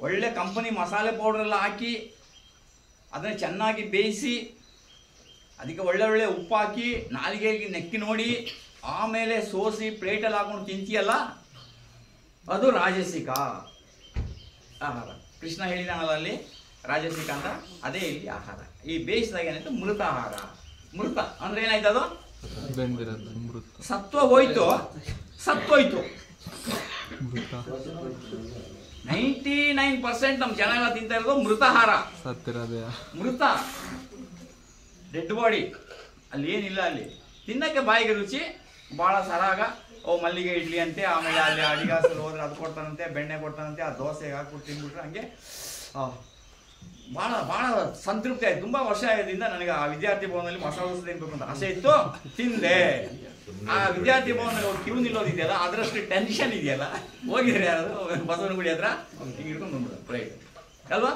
ಒಳ್ಳೆ ಕಂಪನಿ ಮಸಾಲೆ ಪೌಡ್ರೆಲ್ಲ ಹಾಕಿ ಅದನ್ನು ಚೆನ್ನಾಗಿ ಬೇಯಿಸಿ ಅದಕ್ಕೆ ಒಳ್ಳೆ ಉಪ್ಪು ಹಾಕಿ ನಾಲಿಗೆಗೆ ನೆಕ್ಕಿ ನೋಡಿ ಆಮೇಲೆ ಸೋಸಿ ಪ್ಲೇಟಲ್ಲಿ ಹಾಕೊಂಡು ತಿಂತೀಯಲ್ಲ, ಅದು ರಾಜಸಿಕ ಆಹಾರ. ಕೃಷ್ಣ ಹೇಳಿದಾನಲ್ಲ ಅಲ್ಲಿ ರಾಜಸಿಕ ಅಂತ, ಅದೇ ಇಲ್ಲಿ ಆಹಾರ. ಈ ಬೇಯಿಸಿದಾಗ ಏನಾಯ್ತು, ಮೃತ ಆಹಾರ. ಮೃತ ಅಂದ್ರೆ ಏನಾಯ್ತು, ಅದು ಸತ್ವ ಹೋಯ್ತು, ಸತ್ತೋಯ್ತು. 99% ನಮ್ಮ ಜನ ಎಲ್ಲ ತಿಂತಾ ಇರೋದು ಮೃತಾಹಾರ. ಮೃತ ಡೆಡ್ ಬಾಡಿ, ಅಲ್ಲಿ ಏನಿಲ್ಲ. ಅಲ್ಲಿ ತಿನ್ನಕ್ಕೆ ಬಾಯಿಗೆ ರುಚಿ, ಭಾಳ ಸರಾಗ. ಮಲ್ಲಿಗೆ ಇಡ್ಲಿ ಅಂತೆ, ಆಮೇಲೆ ಅಲ್ಲಿ ಅಡಿಗಾಸಲ್ಲಿ ಹೋದ್ರೆ ಅದು ಕೊಡ್ತಾನಂತೆ, ಬೆಣ್ಣೆ ಕೊಡ್ತಾನಂತೆ, ಆ ದೋಸೆಗೆ ಹಾಕ್ಬಿಟ್ಟು ತಿಂದ್ಬಿಟ್ರೆ ಹಂಗೆ ಭಾಳ ಸಂತೃಪ್ತಿ ಆಯ್ತು. ತುಂಬ ವರ್ಷದಿಂದ ನನಗೆ ಆ ವಿದ್ಯಾರ್ಥಿ ಭವನದಲ್ಲಿ ಮಸಾಲೆ ದೋಸೆ ತಿನ್ಬೇಕು ಅಂತ ಆಸೆ ಇತ್ತು, ತಿಂದೆ. ಆ ವಿದ್ಯಾರ್ಥಿ ಭವನ ಕ್ಯೂ ನಿಲ್ಲೋದಿದೆಯಲ್ಲ, ಅದರಷ್ಟು ಟೆನ್ಷನ್ ಇದೆಯಲ್ಲ. ಹೋಗಿದ್ರೆ ಯಾರಾದ್ರು ಬಸವನಗುಡಿ ಹತ್ರ ಹಿಂಗೆ ಹಿಡ್ಕೊಂಡು ಬಂದ್ಬಿಡ ಫ್ಲೈಟ್ ಅಲ್ವಾ,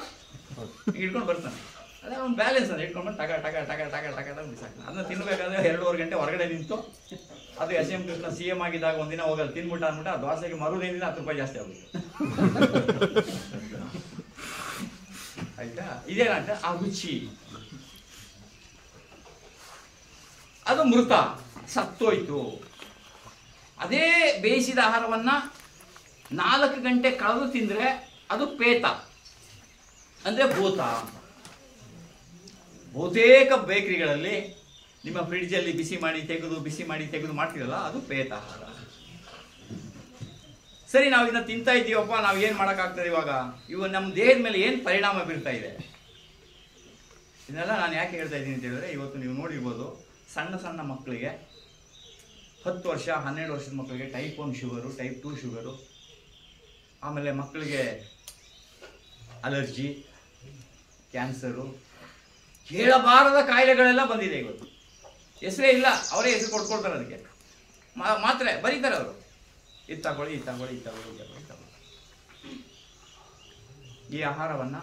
ಹಿಂಗೆ ಹಿಡ್ಕೊಂಡು ಬರ್ತಾನೆ. ಅದೇ ಒಂದು ಬ್ಯಾಲೆನ್ಸ್ ಅದು ಇಟ್ಕೊಂಡು ಟಕ ಟಕ ಟಕ ಟಕ ಟಕ ಟಕ ಬಿಸಾಕ್ತಾನೆ. ಅದನ್ನ ತಿನ್ಬೇಕಾದ್ರೆ 2.5 ಗಂಟೆ ಹೊರಗಡೆ ನಿಂತು, ಅದು SM ಕೃಷ್ಣ CM ಆಗಿದ್ದಾಗ ಒಂದಿನ ಹೋಗಲ್ಲ, ತಿನ್ಬಿಟ್ಟ ಅಂದ್ಬಿಟ್ಟು ಆ ದೋಸೆಗೆ ಮರುದಿನ 10 ರೂಪಾಯಿ ಜಾಸ್ತಿ ಆಗುತ್ತೆ. ಆಯ್ತಾ? ಇದೇನಂತ ಆ ರುಚಿ, ಅದು ಮೃತ, ಸತ್ತೋಯ್ತು. ಅದೇ ಬೇಯಿಸಿದ ಆಹಾರವನ್ನ 4 ಗಂಟೆ ಕಳೆದು ತಿಂದ್ರೆ ಅದು ಪೇತ, ಅಂದ್ರೆ ಭೂತ. ಬಹುತೇಕ ಬೇಕರಿಗಳಲ್ಲಿ ನಿಮ್ಮ ಫ್ರಿಡ್ಜಲ್ಲಿ ಬಿಸಿ ಮಾಡಿ ತೆಗೆದು ಮಾಡ್ತೀರಲ್ಲ, ಅದು ಪೇತ ಆಹಾರ. ಸರಿ, ನಾವು ಇದನ್ನ ತಿಂತಾ ಇದ್ದೀವಪ್ಪ, ನಾವು ಏನು ಮಾಡೋಕ್ಕಾಗ್ತದೆ ಇವಾಗ? ಇವು ನಮ್ಮ ದೇಹದ ಮೇಲೆ ಏನು ಪರಿಣಾಮ ಬೀರ್ತಾ ಇದೆ? ಇದನ್ನೆಲ್ಲ ನಾನು ಯಾಕೆ ಹೇಳ್ತಾ ಇದ್ದೀನಿ ಅಂತ ಹೇಳಿದ್ರೆ, ಇವತ್ತು ನೀವು ನೋಡಿರ್ಬೋದು ಸಣ್ಣ ಮಕ್ಕಳಿಗೆ 10 ವರ್ಷ 12 ವರ್ಷದ ಮಕ್ಕಳಿಗೆ ಟೈಪ್ 1 ಶುಗರು, ಟೈಪ್ 2 ಶುಗರು, ಆಮೇಲೆ ಮಕ್ಕಳಿಗೆ ಅಲರ್ಜಿ, ಕ್ಯಾನ್ಸರು, ಹೇಳಬಾರದ ಕಾಯಿಲೆಗಳೆಲ್ಲ ಬಂದಿದೆ ಇವತ್ತು. ಹೆಸರೇ ಇಲ್ಲ, ಅವರೇ ಹೆಸರು ಕೊಡ್ಕೊಳ್ತಾರೆ ಅದಕ್ಕೆ. ಮಾತ್ರೆ ಬರೀತಾರೆ ಅವರು, ಇದು ತಗೊಳ್ಳಿ. ಈ ಆಹಾರವನ್ನು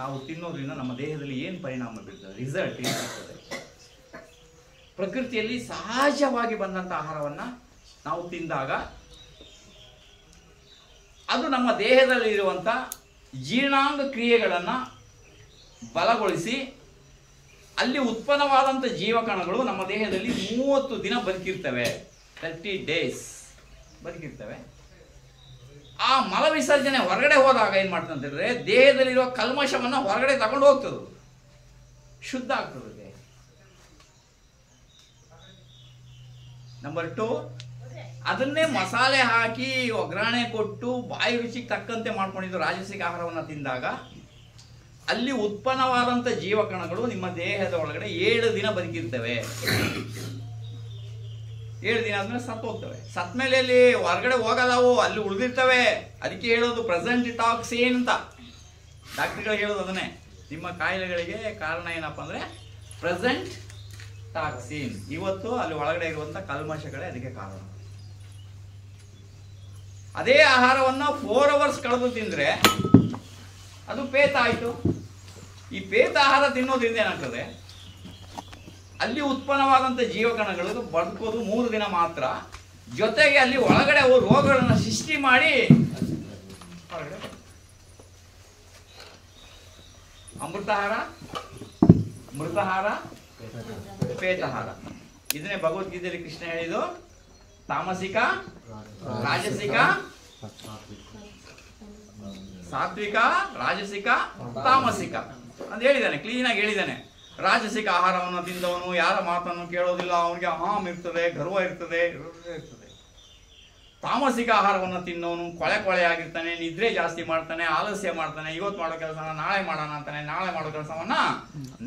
ನಾವು ತಿನ್ನೋದ್ರಿಂದ ನಮ್ಮ ದೇಹದಲ್ಲಿ ಏನು ಪರಿಣಾಮ ಬೀರ್ತದೆ, ರಿಸಲ್ಟ್ ಏನಾಗ್ತದೆ? ಪ್ರಕೃತಿಯಲ್ಲಿ ಸಹಜವಾಗಿ ಬಂದಂಥ ಆಹಾರವನ್ನು ನಾವು ತಿಂದಾಗ ಅದು ನಮ್ಮ ದೇಹದಲ್ಲಿ ಇರುವಂಥ ಜೀರ್ಣಾಂಗ ಕ್ರಿಯೆಗಳನ್ನು ಬಲಗೊಳಿಸಿ ಅಲ್ಲಿ ಉತ್ಪನ್ನವಾದಂಥ ಜೀವಕಣಗಳು ನಮ್ಮ ದೇಹದಲ್ಲಿ 30 ದಿನ ಬದುಕಿರ್ತವೆ, 30 days ಬದುಕಿರ್ತವೆ. ಆ ಮಲ ವಿಸರ್ಜನೆ ಹೊರಗಡೆ ಹೋದಾಗ ಏನು ಮಾಡ್ತದೆ ಅಂತ ಹೇಳಿದ್ರೆ ದೇಹದಲ್ಲಿರುವ ಕಲ್ಮಶವನ್ನು ಹೊರಗಡೆ ತಗೊಂಡು ಹೋಗ್ತದೆ, ಶುದ್ಧ ಆಗ್ತದೆ. ನಂಬರ್ 2, ಅದನ್ನೇ ಮಸಾಲೆ ಹಾಕಿ ಒಗ್ಗರಣೆ ಕೊಟ್ಟು ಬಾಯಿ ರುಚಿಗೆ ತಕ್ಕಂತೆ ಮಾಡ್ಕೊಂಡಿದ್ದು ರಾಜಸಿಕ ಆಹಾರವನ್ನು ತಿಂದಾಗ ಅಲ್ಲಿ ಉತ್ಪನ್ನವಾದಂಥ ಜೀವಕಣಗಳು ನಿಮ್ಮ ದೇಹದ ಒಳಗಡೆ 7 ದಿನ ಬದುಕಿರ್ತವೆ. 7 ದಿನ ಆದ್ಮೇಲೆ ಸತ್ತು ಹೋಗ್ತವೆ. ಸತ್ ಮೇಲೆ ಅಲ್ಲಿ ಹೊರಗಡೆ ಹೋಗಲ್ಲವು, ಅಲ್ಲಿ ಉಳಿದಿರ್ತವೆ. ಅದಕ್ಕೆ ಹೇಳೋದು ಪ್ರೆಸೆಂಟ್ ಟಾಕ್ಸಿನ್ ಅಂತ. ಡಾಕ್ಟರ್ಗಳು ಹೇಳೋದು ಅದನ್ನೇ. ನಿಮ್ಮ ಕಾಯಿಲೆಗಳಿಗೆ ಕಾರಣ ಏನಪ್ಪ ಅಂದರೆ ಪ್ರೆಸೆಂಟ್ ಟಾಕ್ಸಿನ್. ಇವತ್ತು ಅಲ್ಲಿ ಒಳಗಡೆ ಇರುವಂಥ ಕಲ್ಮಶಗಳೇ ಅದಕ್ಕೆ ಕಾರಣ. ಅದೇ ಆಹಾರವನ್ನು 4 hours ಕಳೆದು ತಿಂದರೆ ಅದು ಪೇತ ಆಯಿತು. ಈ ಪೇತ ಆಹಾರ ತಿನ್ನೋದ್ರಿಂದ ಏನಾಗ್ತದೆ, ಅಲ್ಲಿ ಉತ್ಪನ್ನವಾದಂಥ ಜೀವಕಣಗಳು ಬದುಕೋದು 3 ದಿನ ಮಾತ್ರ. ಜೊತೆಗೆ ಅಲ್ಲಿ ಒಳಗಡೆ ರೋಗಗಳನ್ನು ಸೃಷ್ಟಿ ಮಾಡಿ ಹೊರಗಡೆ ಅಮೃತಾಹಾರ, ಮೃತಾಹಾರ, ಪೇತಾಹಾರ. ಇದನ್ನೇ ಭಗವದ್ಗೀತೆಯಲ್ಲಿ ಕೃಷ್ಣ ಹೇಳಿದ್ದು ತಾಮಸಿಕ, ರಾಜಸಿಕ, ಸಾತ್ವಿಕ, ರಾಜಸಿಕ, ತಾಮಸಿಕ ಅಂತ ಹೇಳಿದ್ದಾನೆ. ಕ್ಲೀನಾಗಿ ಹೇಳಿದ್ದಾನೆ. ರಾಜಸಿಕ ಆಹಾರವನ್ನು ತಿಂದವನು ಯಾರ ಮಾತನ್ನು ಕೇಳೋದಿಲ್ಲ, ಅವನಿಗೆ ಅಹಂ ಇರ್ತದೆ, ಗರ್ವ ಇರ್ತದೆ. ತಾಮಸಿಕ ಆಹಾರವನ್ನು ತಿನ್ನೋನು ಕೊಳೆಯಾಗಿರ್ತಾನೆ, ನಿದ್ರೆ ಜಾಸ್ತಿ ಮಾಡ್ತಾನೆ, ಆಲಸ್ಯ ಮಾಡ್ತಾನೆ. ಇವತ್ತು ಮಾಡೋ ಕೆಲಸನ ನಾಳೆ ಮಾಡೋಣ ಅಂತಾನೆ, ನಾಳೆ ಮಾಡೋ ಕೆಲಸವನ್ನ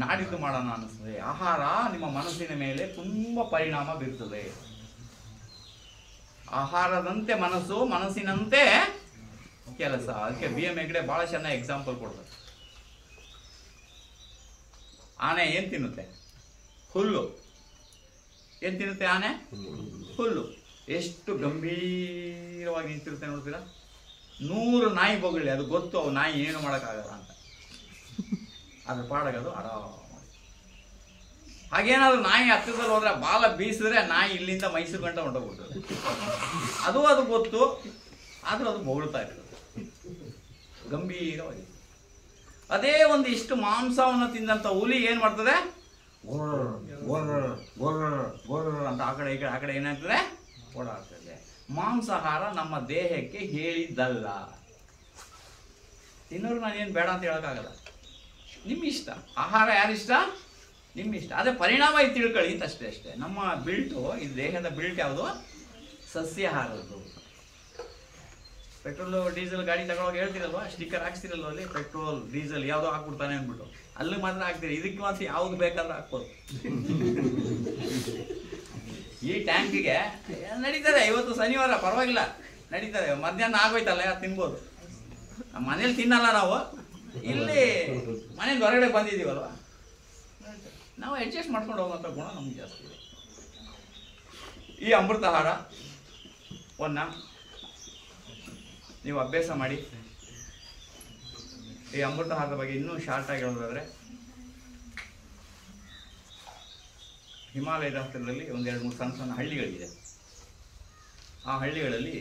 ನಾಡಿದ್ದು ಮಾಡೋಣ ಅನ್ನಿಸ್ತದೆ. ಆಹಾರ ನಿಮ್ಮ ಮನಸ್ಸಿನ ಮೇಲೆ ತುಂಬಾ ಪರಿಣಾಮ ಬೀರ್ತದೆ. ಆಹಾರದಂತೆ ಮನಸ್ಸು, ಮನಸ್ಸಿನಂತೆ ಕೆಲಸ. ಅದಕ್ಕೆ BM ಹೆಗ್ಡೆ ಬಹಳ ಚೆನ್ನಾಗಿ ಎಕ್ಸಾಂಪಲ್ ಕೊಡ್ತಾರೆ. ಆನೆ ಏನ್ ತಿನ್ನುತ್ತೆ? ಹುಲ್ಲು. ಏನ್ ತಿನ್ನುತ್ತೆ ಆನೆ? ಹುಲ್ಲು. ಎಷ್ಟು ಗಂಭೀರವಾಗಿ ನಿಂತಿರುತ್ತೆ ನೋಡ್ತೀರಾ? 100 ನಾಯಿ ಬೊಗಳಿ, ಅದು ಗೊತ್ತು ಅವು ನಾಯಿ ಏನು ಮಾಡೋಕ್ಕಾಗಲ್ಲ ಅಂತ. ಅದ್ರ ಪಾಡಗದು ಆರಾಮ. ಹಾಗೇನಾದ್ರು ನಾಯಿ ಹತ್ತಿರದಲ್ಲಿ ಹೋದ್ರೆ ಬಾಲ ಬೀಸಿದ್ರೆ ನಾಯಿ ಇಲ್ಲಿಂದ ಮೈಸೂರು ಗಂಟ ಹೊಂಟೋಗ್ಬಿಡ್ತದೆ. ಅದು ಗೊತ್ತು, ಆದ್ರೂ ಅದು ಬೊಗಳ್ತಾ ಇರ್ತದೆ ಗಂಭೀರವಾಗಿ. ಅದೇ ಒಂದು ಇಷ್ಟು ಮಾಂಸವನ್ನು ತಿಂದಂತ ಹುಲಿ ಏನ್ ಮಾಡ್ತದೆ? ಅಂತ ಆ ಕಡೆ ಏನಾಗ್ತದೆ? ಓಡಾಡ್ತದೆ. ಮಾಂಸಾಹಾರ ನಮ್ಮ ದೇಹಕ್ಕೆ ಹೇಳಿದ್ದಲ್ಲ. ತಿನ್ನೋರು ನಾನೇನು ಬೇಡ ಅಂತ ಹೇಳೋಕ್ಕಾಗಲ್ಲ, ನಿಮ್ಮ ಇಷ್ಟ. ಆಹಾರ ಯಾರಿಷ್ಟ? ನಿಮ್ಮ ಇಷ್ಟ. ಅದೇ ಪರಿಣಾಮ ಇದು ತಿಳ್ಕೊಳ್ಳಿ ಅಂತ ಅಷ್ಟೇ. ನಮ್ಮ ಬಿಲ್ಟು, ಇದು ದೇಹದ ಬಿಲ್ಟ್ ಯಾವುದು? ಸಸ್ಯಾಹಾರದ್ದು. ಪೆಟ್ರೋಲ್ ಡೀಸೆಲ್ ಗಾಡಿ ತಗೊಳೋಕೆ ಹೇಳ್ತಿರಲ್ವಾ, ಸ್ಟಿಕ್ಕರ್ ಹಾಕ್ತಿರಲ್ವ ಅಲ್ಲಿ, ಪೆಟ್ರೋಲ್ ಡೀಸೆಲ್ ಯಾವುದೋ ಹಾಕ್ಬಿಡ್ತಾನೆ ಅಂದ್ಬಿಟ್ಟು ಅಲ್ಲಿ ಮಾತ್ರ ಹಾಕ್ತೀರಿ. ಇದಕ್ಕೆ ಮಾತ್ರ ಯಾವ್ದು ಬೇಕಾದ್ರೂ ಹಾಕ್ಬೋದು. ಈ ಟ್ಯಾಂಕಿಗೆ ನಡೀತದೆ. ಇವತ್ತು ಶನಿವಾರ ಪರವಾಗಿಲ್ಲ, ನಡೀತದೆ. ಮಧ್ಯಾಹ್ನ ಆಗೋಯ್ತಲ್ಲ, ತಿನ್ಬೋದು. ನಮ್ಮ ಮನೇಲಿ ತಿನ್ನಲ್ಲ ನಾವು, ಇಲ್ಲಿ ಮನೇಲಿ ಹೊರಗಡೆ ಬಂದಿದ್ದೀವಲ್ವ, ನಾವು ಅಡ್ಜಸ್ಟ್ ಮಾಡ್ಕೊಂಡು ಹೋಗುವಂಥ ಗುಣ ನಮ್ಗೆ ಜಾಸ್ತಿ ಇದೆ. ಈ ಅಮೃತಾಹಾರವನ್ನು ನೀವು ಅಭ್ಯಾಸ ಮಾಡಿ. ಈ ಅಮೃತಾಹಾರದ ಬಗ್ಗೆ ಇನ್ನೂ ಶಾರ್ಟ್ ಆಗಿ ಹೇಳೋದಾದ್ರೆ, ಹಿಮಾಲಯದ ಹತ್ತಿರದಲ್ಲಿ 1-2-3 ಸಣ್ಣ ಹಳ್ಳಿಗಳಿದೆ. ಆ ಹಳ್ಳಿಗಳಲ್ಲಿ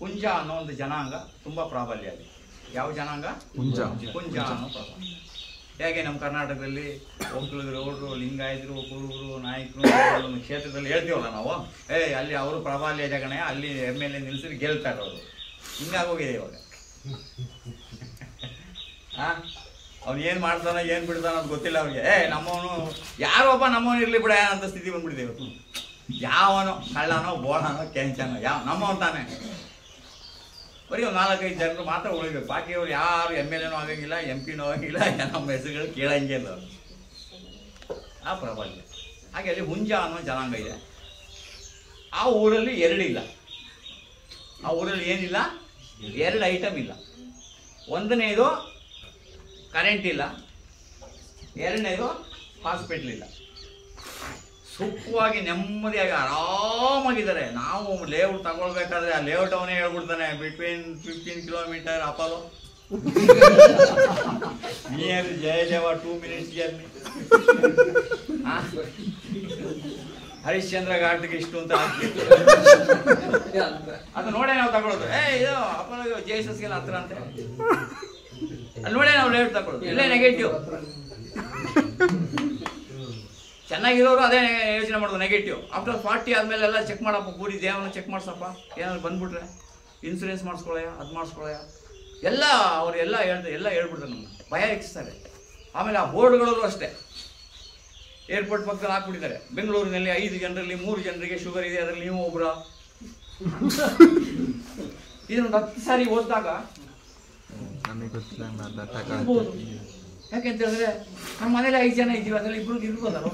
ಕುಂಜ ಅನ್ನೋ ಒಂದು ಜನಾಂಗ ತುಂಬ ಪ್ರಾಬಲ್ಯ ಇದೆ. ಯಾವ ಜನಾಂಗ? ಕುಂಜ ಅನ್ನೋ ಪ್ರಾಬಲ್ಯ. ಹೇಗೆ ನಮ್ಮ ಕರ್ನಾಟಕದಲ್ಲಿ ಒಕ್ಕಲಿಗರು, ಗೌಡರು, ಲಿಂಗಾಯತರು, ಕುರುಬರು, ನಾಯಕರು ಒಂದು ಕ್ಷೇತ್ರದಲ್ಲಿ ಹೇಳ್ತೀವಲ್ಲ ನಾವು, ಅಲ್ಲಿ ಅವರು ಪ್ರಾಬಲ್ಯ ಜಗಣೆ, ಅಲ್ಲಿ MLA ನಿಲ್ಸಿದ್ರೆ ಗೆಲ್ತಾರೆ ಅವರು. ಹಿಂಗಾಗೋಗಿದೆ ಇವಾಗ. ಅವ್ನು ಏನು ಮಾಡ್ತಾನೋ ಏನು ಬಿಡ್ತಾನೋ ಅದು ಗೊತ್ತಿಲ್ಲ ಅವ್ರಿಗೆ. ನಮ್ಮವನು ಯಾರೊಬ್ಬ ನಮ್ಮವನು ಇರಲಿ ಬಿಡ ಅಂತ ಸ್ಥಿತಿ ಬಂದ್ಬಿಟ್ಟಿದೆ ಇವತ್ತು. ಯಾವನೋ ಕಳ್ಳನೋ ಬೋಳನೋ ಕೆಂಚನೋ ನಮ್ಮವನು ತಾನೆ. ಬರೀ ಒಂದು 4-5 ಜನರು ಮಾತ್ರ ಉಳಿಬೇಕು. ಬಾಕಿಯವ್ರು ಯಾರು MLAನೂ ಆಗಂಗಿಲ್ಲ, MP ನೂ ಆಗಂಗಿಲ್ಲ, ನಮ್ಮ ಹೆಸರುಗಳು ಕೇಳಂಗಿಲ್ಲ. ಆ ಪ್ರಾಬಲ್ಯ. ಹಾಗೆ ಅಲ್ಲಿ ಹುಂಜ ಅನ್ನೋ ಜನಾಂಗ ಇದೆ. ಆ ಊರಲ್ಲಿ 2 ಇಲ್ಲ. ಆ ಊರಲ್ಲಿ ಏನಿಲ್ಲ? 2 ಐಟಮ್ ಇಲ್ಲ. ಒಂದನೇದು ಕರೆಂಟ್ ಇಲ್ಲ, ಎರಡನೇದು ಹಾಸ್ಪಿಟ್ಲ್ ಇಲ್ಲ. ಸುಖವಾಗಿ ನೆಮ್ಮದಿಯಾಗಿ ಆರಾಮಾಗಿದ್ದಾರೆ. ನಾವು ಲೇಔಟ್ ತಗೊಳ್ಬೇಕಾದ್ರೆ ಆ ಲೇಔಟ್ ಅವನೇ ಹೇಳ್ಬಿಡ್ತಾನೆ, between 15 kilometers Apollo, near Jayadeva 2 minutes journey, Harishchandra ಘಾಟ್ಗೆ ಇಷ್ಟು ಅಂತ ಹಾಕ್ತಿತ್ತು. ಅದು ನೋಡೇ ನಾವು ತಗೊಳ್ಳೋದು. ಇದು ಅಪೋಲೋ JSSಗೆ ಹತ್ರ ಅಂತ ಅಲ್ಲಿ ನೋಡೇ ನಾವು ಲೇಔಟ್ ತಗೊಳ್ಳೋದು. ಇಲ್ಲೇ ನೆಗೆಟಿವ್. ಚೆನ್ನಾಗಿರೋರು ಅದೇ ಯೋಚನೆ ಮಾಡೋದು ನೆಗೆಟಿವ್. ಆಫ್ಟರ್ 40 ಆದಮೇಲೆ ಎಲ್ಲ ಚೆಕ್ ಮಾಡಪ್ಪ, ಪೂರಿ ದೇಹವನ್ನು ಚೆಕ್ ಮಾಡ್ಸಪ್ಪ, ಏನಾದ್ರು ಬಂದ್ಬಿಟ್ರೆ ಇನ್ಸೂರೆನ್ಸ್ ಮಾಡಿಸ್ಕೊಳ್ಳಯ್ಯ, ಅದು ಮಾಡಿಸ್ಕೊಳ್ಳಯ್ಯ, ಎಲ್ಲ ಅವರೆಲ್ಲ ಹೇಳ್ಬಿಡ್ತಾರೆ, ನಮ್ಗೆ ಭಯ ಹೆಚ್ಚಿಸ್ತಾರೆ. ಆಮೇಲೆ ಆ ಬೋರ್ಡ್ಗಳಲ್ಲೂ ಅಷ್ಟೇ ಏರ್ಪೋರ್ಟ್ ಪಕ್ಕದಲ್ಲಿ ಹಾಕ್ಬಿಟ್ಟಿದ್ದಾರೆ, ಬೆಂಗಳೂರಿನಲ್ಲಿ 5 ಜನರಲ್ಲಿ 3 ಜನರಿಗೆ ಶುಗರ್ ಇದೆ, ಅದರಲ್ಲಿ ನೀವು ಒಬ್ಬರ. ಇದನ್ನೊಂದು 10 ಸಾರಿ ಓದಿದಾಗ ಇರ್ಬೋದು. ಯಾಕೆಂತ ಹೇಳಿದ್ರೆ ನಮ್ಮ ಮನೇಲಿ 5 ಜನ ಇದ್ದೀವಿ, ಅದರಲ್ಲಿ ಇಬ್ರು ಇರ್ಬೋದಲ್ಲ.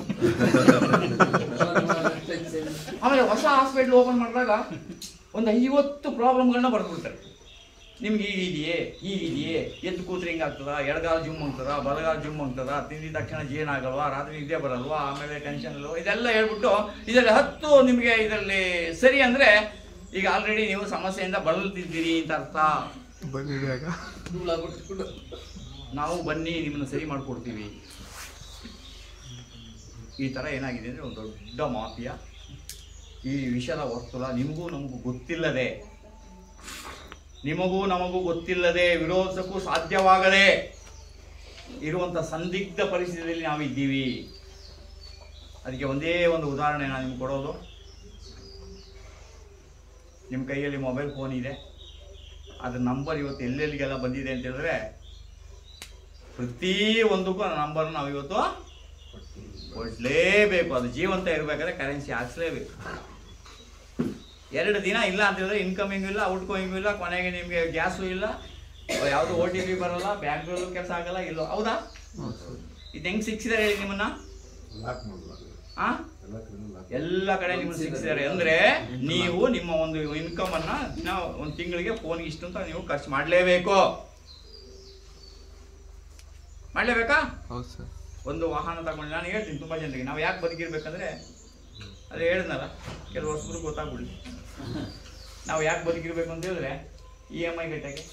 ಆಮೇಲೆ ಹೊಸ ಹಾಸ್ಪಿಟ್ಲ್ ಓಪನ್ ಮಾಡಿದಾಗ ಒಂದು 50 ಪ್ರಾಬ್ಲಮ್ಗಳನ್ನ ಬರ್ದ್ಬಿಡ್ತಾರೆ. ನಿಮ್ಗೆ ಹೀಗಿದೆಯೇ, ಎದ್ದು ಕೂತ್ರೆ ಹಿಂಗಾಗ್ತದ, ಎಡಗಾಲ ಜುಮ್ ಆಗ್ತದ, ಬಲಗಾಲ ಜುಮ್ ಆಗ್ತದ, ತಿಂದಿದ ತಕ್ಷಣ ಜೀರ್ಣ ಆಗಲ್ವಾ, ರಾತ್ರಿ ನಿದ್ದೆ ಬರಲ್ವಾ, ಆಮೇಲೆ ಟೆನ್ಷನ್ ಅಲ್ವಾ, ಇದೆಲ್ಲ ಹೇಳ್ಬಿಟ್ಟು ಇದರಲ್ಲಿ 10 ನಿಮಗೆ ಇದರಲ್ಲಿ ಸರಿ ಅಂದರೆ ಈಗ ಆಲ್ರೆಡಿ ನೀವು ಸಮಸ್ಯೆಯಿಂದ ಬಳಲ್ತಿದ್ದೀರಿ ಅಂತ ಅರ್ಥ. ನಾವು ಬನ್ನಿ ನಿಮ್ಮನ್ನು ಸರಿ ಮಾಡಿಕೊಡ್ತೀವಿ. ಈ ಥರ ಏನಾಗಿದೆ ಅಂದರೆ ಒಂದು ದೊಡ್ಡ ಮಾಫಿಯಾ. ಈ ವಿಷಯದ ವರ್ತುಲ ನಿಮಗೂ ನಮಗೂ ಗೊತ್ತಿಲ್ಲದೆ ವಿರೋಧಿಸಕ್ಕೂ ಸಾಧ್ಯವಾಗದೆ ಇರುವಂಥ ಸಂದಿಗ್ಧ ಪರಿಸ್ಥಿತಿಯಲ್ಲಿ ನಾವಿದ್ದೀವಿ. ಅದಕ್ಕೆ ಒಂದೇ ಒಂದು ಉದಾಹರಣೆ ನಾನು ನಿಮ್ಗೆ ಕೊಡೋದು. ನಿಮ್ಮ ಕೈಯಲ್ಲಿ ಮೊಬೈಲ್ ಫೋನ್ ಇದೆ, ಅದ್ರ ನಂಬರ್ ಇವತ್ತು ಎಲ್ಲೆಲ್ಲಿಗೆಲ್ಲ ಬಂದಿದೆ ಅಂತ ಹೇಳಿದ್ರೆ ಪ್ರತಿ ಒಂದಕ್ಕೂ ಆ ನಂಬರ್ ನಾವು ಇವತ್ತು ಕೊಡಲೇಬೇಕು. ಅದು ಜೀವಂತ ಇರಬೇಕಾದ್ರೆ ಕರೆನ್ಸಿ ಹಾಕ್ಸ್ಲೇಬೇಕು. 2 ದಿನ ಇಲ್ಲ ಅಂತ ಹೇಳಿದ್ರೆ ಇನ್ಕಮಿಂಗು ಇಲ್ಲ, ಔಟ್ ಗೋಯಿಂಗು ಇಲ್ಲ, ಕೊನೆಗೆ ನಿಮಗೆ ಗ್ಯಾಸು ಇಲ್ಲ, ಯಾವುದು OTP ಬರೋಲ್ಲ, ಬ್ಯಾಂಕ್ಗಳಲ್ಲೂ ಕೆಲಸ ಆಗಲ್ಲ, ಇಲ್ಲೋ. ಹೌದಾ? ಇದು ಹೆಂಗೆ ಸಿಕ್ಕಿದ್ದಾರೆ ಹೇಳಿ ನಿಮ್ಮನ್ನ? ಎಲ್ಲ ಕಡೆ ನಿಮ್ಮನ್ನು ಸಿಕ್ಕಿದ್ದಾರೆ. ಅಂದರೆ ನೀವು ನಿಮ್ಮ ಒಂದು ಇನ್ಕಮ್ ಅನ್ನ ದಿನ ಒಂದು ತಿಂಗಳಿಗೆ ಫೋನ್ಗೆ ಇಷ್ಟು ಅಂತ ನೀವು ಖರ್ಚು ಮಾಡಲೇಬೇಕಾ? ಒಂದು ವಾಹನ ತಗೊಂಡು ನಾನು ಹೇಳ್ತೀನಿ ತುಂಬ ಜನರಿಗೆ, ನಾವು ಯಾಕೆ ಬದುಕಿರ್ಬೇಕಂದ್ರೆ ಅದು ಹೇಳಿದ್ನಲ್ಲ, ಕೆಲವು ಹೊಸಬ್ರು ಗೊತ್ತಾಗ್ಬಿಡ್ಲಿ. ನಾವು ಯಾಕೆ ಬದುಕಿರ್ಬೇಕು ಅಂತ ಹೇಳಿದ್ರೆ EMI ಗಟ್ಟಕ್ಕೆ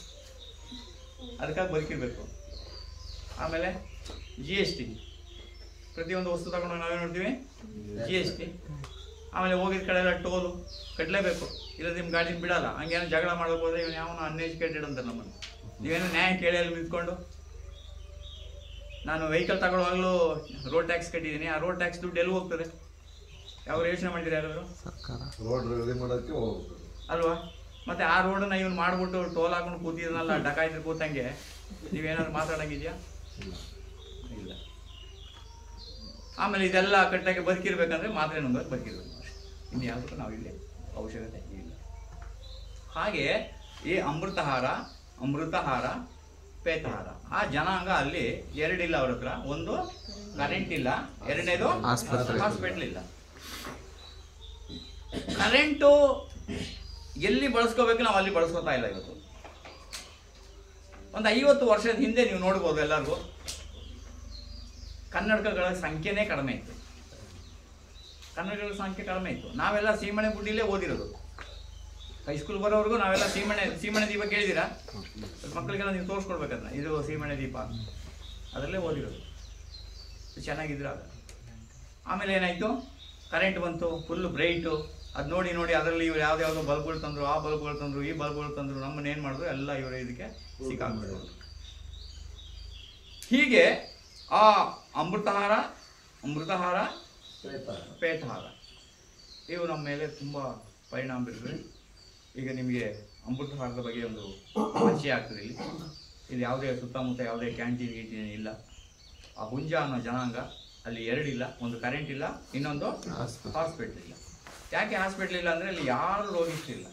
ಅದಕ್ಕಾಗಿ ಬದುಕಿರ್ಬೇಕು. ಆಮೇಲೆ GST, ಪ್ರತಿಯೊಂದು ವಸ್ತು ತಗೊಂಡು ನಾವೇನು ನೋಡ್ತೀವಿ, GST. ಆಮೇಲೆ ಹೋಗಿದ ಕಡೆ ಎಲ್ಲ ಟೋಲು ಕಟ್ಟಲೇಬೇಕು, ಇಲ್ಲ ನಿಮ್ಮ ಗಾಡಿನ ಬಿಡಲ್ಲ. ಹಂಗೇನೋ ಜಗಳ ಮಾಡೋಕೆ ಹೋದ್ರೆ ಇವನು ಯಾವನು ಅನ್ಎಜುಕೇಟೆಡ್ ಅಂತಾರೆ ನಮ್ಮನ್ನು. ನೀವೇನೋ ನ್ಯಾಯ ಕೇಳಿ ಅಲ್ಲಿ ನಿಂತ್ಕೊಂಡು, ನಾನು ವೆಹಿಕಲ್ ತಗೊಳ್ಳುವಾಗಲೂ ರೋಡ್ ಟ್ಯಾಕ್ಸ್ ಕಟ್ಟಿದ್ದೀನಿ, ಆ ರೋಡ್ ಟ್ಯಾಕ್ಸ್ ದುಡ್ಡು ಎಲ್ಲಿ ಹೋಗ್ತದೆ? ಯಾವ ಯೋಚನೆ ಮಾಡಿದ್ರೆ ಯಾರಾದ್ರು? ಅಲ್ವಾ? ಮತ್ತೆ ಆ ರೋಡನ್ನ ಇವನು ಮಾಡ್ಬಿಟ್ಟು ಟೋಲ್ ಹಾಕೊಂಡು ಕೂತಿದ್ನಲ್ಲ, ಡಕಾಯಿತು ಕೂತಂಗೆ, ನೀವೇನಾದ್ರು ಮಾತಾಡಂಗಿದ್ಯಾ? ಇಲ್ಲ. ಆಮೇಲೆ ಇದೆಲ್ಲ ಕಟ್ಟಾಗಿ ಬದುಕಿರ್ಬೇಕಂದ್ರೆ ಮಾತ್ರೆ ನುಂಗೋದು ಬದುಕಿರ್ಬೇಕು, ಇನ್ನು ಯಾವುದಕ್ಕೂ ನಾವಿಲ್ಲಿ ಅವಶ್ಯಕತೆ ಇಲ್ಲ. ಹಾಗೆ ಈ ಅಮೃತಹಾರ ಪೇತಹಾರ ಆ ಜನಾಂಗ ಅಲ್ಲಿ 2 ಇಲ್ಲ ಅವ್ರ ಹತ್ರ. ಒಂದು ಕರೆಂಟ್ ಇಲ್ಲ, 2ನೇದು ಹಾಸ್ಪಿಟಲ್ ಇಲ್ಲ. ಕರೆಂಟು ಎಲ್ಲಿ ಬಳಸ್ಕೋಬೇಕು ನಾವು ಅಲ್ಲಿ ಬಳಸ್ಕೋತಾ ಇಲ್ಲ. ಇವತ್ತು ಒಂದು 50 ವರ್ಷದ ಹಿಂದೆ ನೀವು ನೋಡ್ಬೋದು, ಎಲ್ಲರಿಗೂ ಕನ್ನಡಕಗಳ ಸಂಖ್ಯೆನೇ ಕಡಿಮೆ ಇತ್ತು. ಕನ್ನಡಕಗಳ ಸಂಖ್ಯೆ ಕಡಿಮೆ ಇತ್ತು. ನಾವೆಲ್ಲ ಸೀಮಣೆ ಬುಡ್ಡಿಲೇ ಓದಿರೋದು. ಹೈಸ್ಕೂಲ್ ಬರೋವರೆಗೂ ನಾವೆಲ್ಲ ಸೀಮಣೆ ದೀಪ ಕೇಳಿದ್ದೀರಾ? ಮಕ್ಕಳಿಗೆಲ್ಲ ನೀವು ತೋರಿಸ್ಕೊಡ್ಬೇಕನ್ನ, ಇದು ಸೀಮಣೆ ದೀಪ, ಅದರಲ್ಲೇ ಓದಿರೋದು. ಚೆನ್ನಾಗಿದ್ರು ಆಗ. ಆಮೇಲೆ ಏನಾಯಿತು, ಕರೆಂಟ್ ಬಂತು, ಫುಲ್ಲು ಬ್ರೈಟು. ಅದು ನೋಡಿ ಅದರಲ್ಲಿ ಇವ್ರು ಯಾವುದ್ಯಾವುದೋ ಬಲ್ಬ್ಗಳು ತಂದರು, ಆ ಬಲ್ಬ್ಗಳು ತಂದರು, ಈ ಬಲ್ಬ್ಗಳು ತಂದರು. ನಮ್ಮನ್ನು ಏನು ಮಾಡಿದ್ರು, ಎಲ್ಲ ಇವರ ಇದಕ್ಕೆ ಸಿಕ್ಕಾಕ್ಬಿಡೋದು. ಹೀಗೆ ಆ ಅಮೃತಹಾರ ಪೇತಹಾರ ಇವು ನಮ್ಮ ಮೇಲೆ ತುಂಬ ಪರಿಣಾಮ ಬೀರಿದ್ರೆ. ಈಗ ನಿಮಗೆ ಅಮೃತಹಾರದ ಬಗ್ಗೆ ಒಂದು ಪರಿಚಯ ಆಗ್ತದೆ. ಇಲ್ಲಿ ಯಾವುದೇ ಸುತ್ತಮುತ್ತ ಯಾವುದೇ ಕ್ಯಾಂಟೀನ್ ಇಲ್ಲ. ಆ ಹುಂಜ ಅನ್ನೋ ಜನಾಂಗ ಅಲ್ಲಿ 2 ಇಲ್ಲ, ಒಂದು ಕರೆಂಟ್ ಇಲ್ಲ, ಇನ್ನೊಂದು ಹಾಸ್ಪಿಟ್ಲ್ ಇಲ್ಲ. ಯಾಕೆ ಹಾಸ್ಪಿಟ್ಲ್ ಇಲ್ಲ ಅಂದರೆ ಅಲ್ಲಿ ಯಾರು ರೋಗಿಷ್ಠರಿಲ್ಲ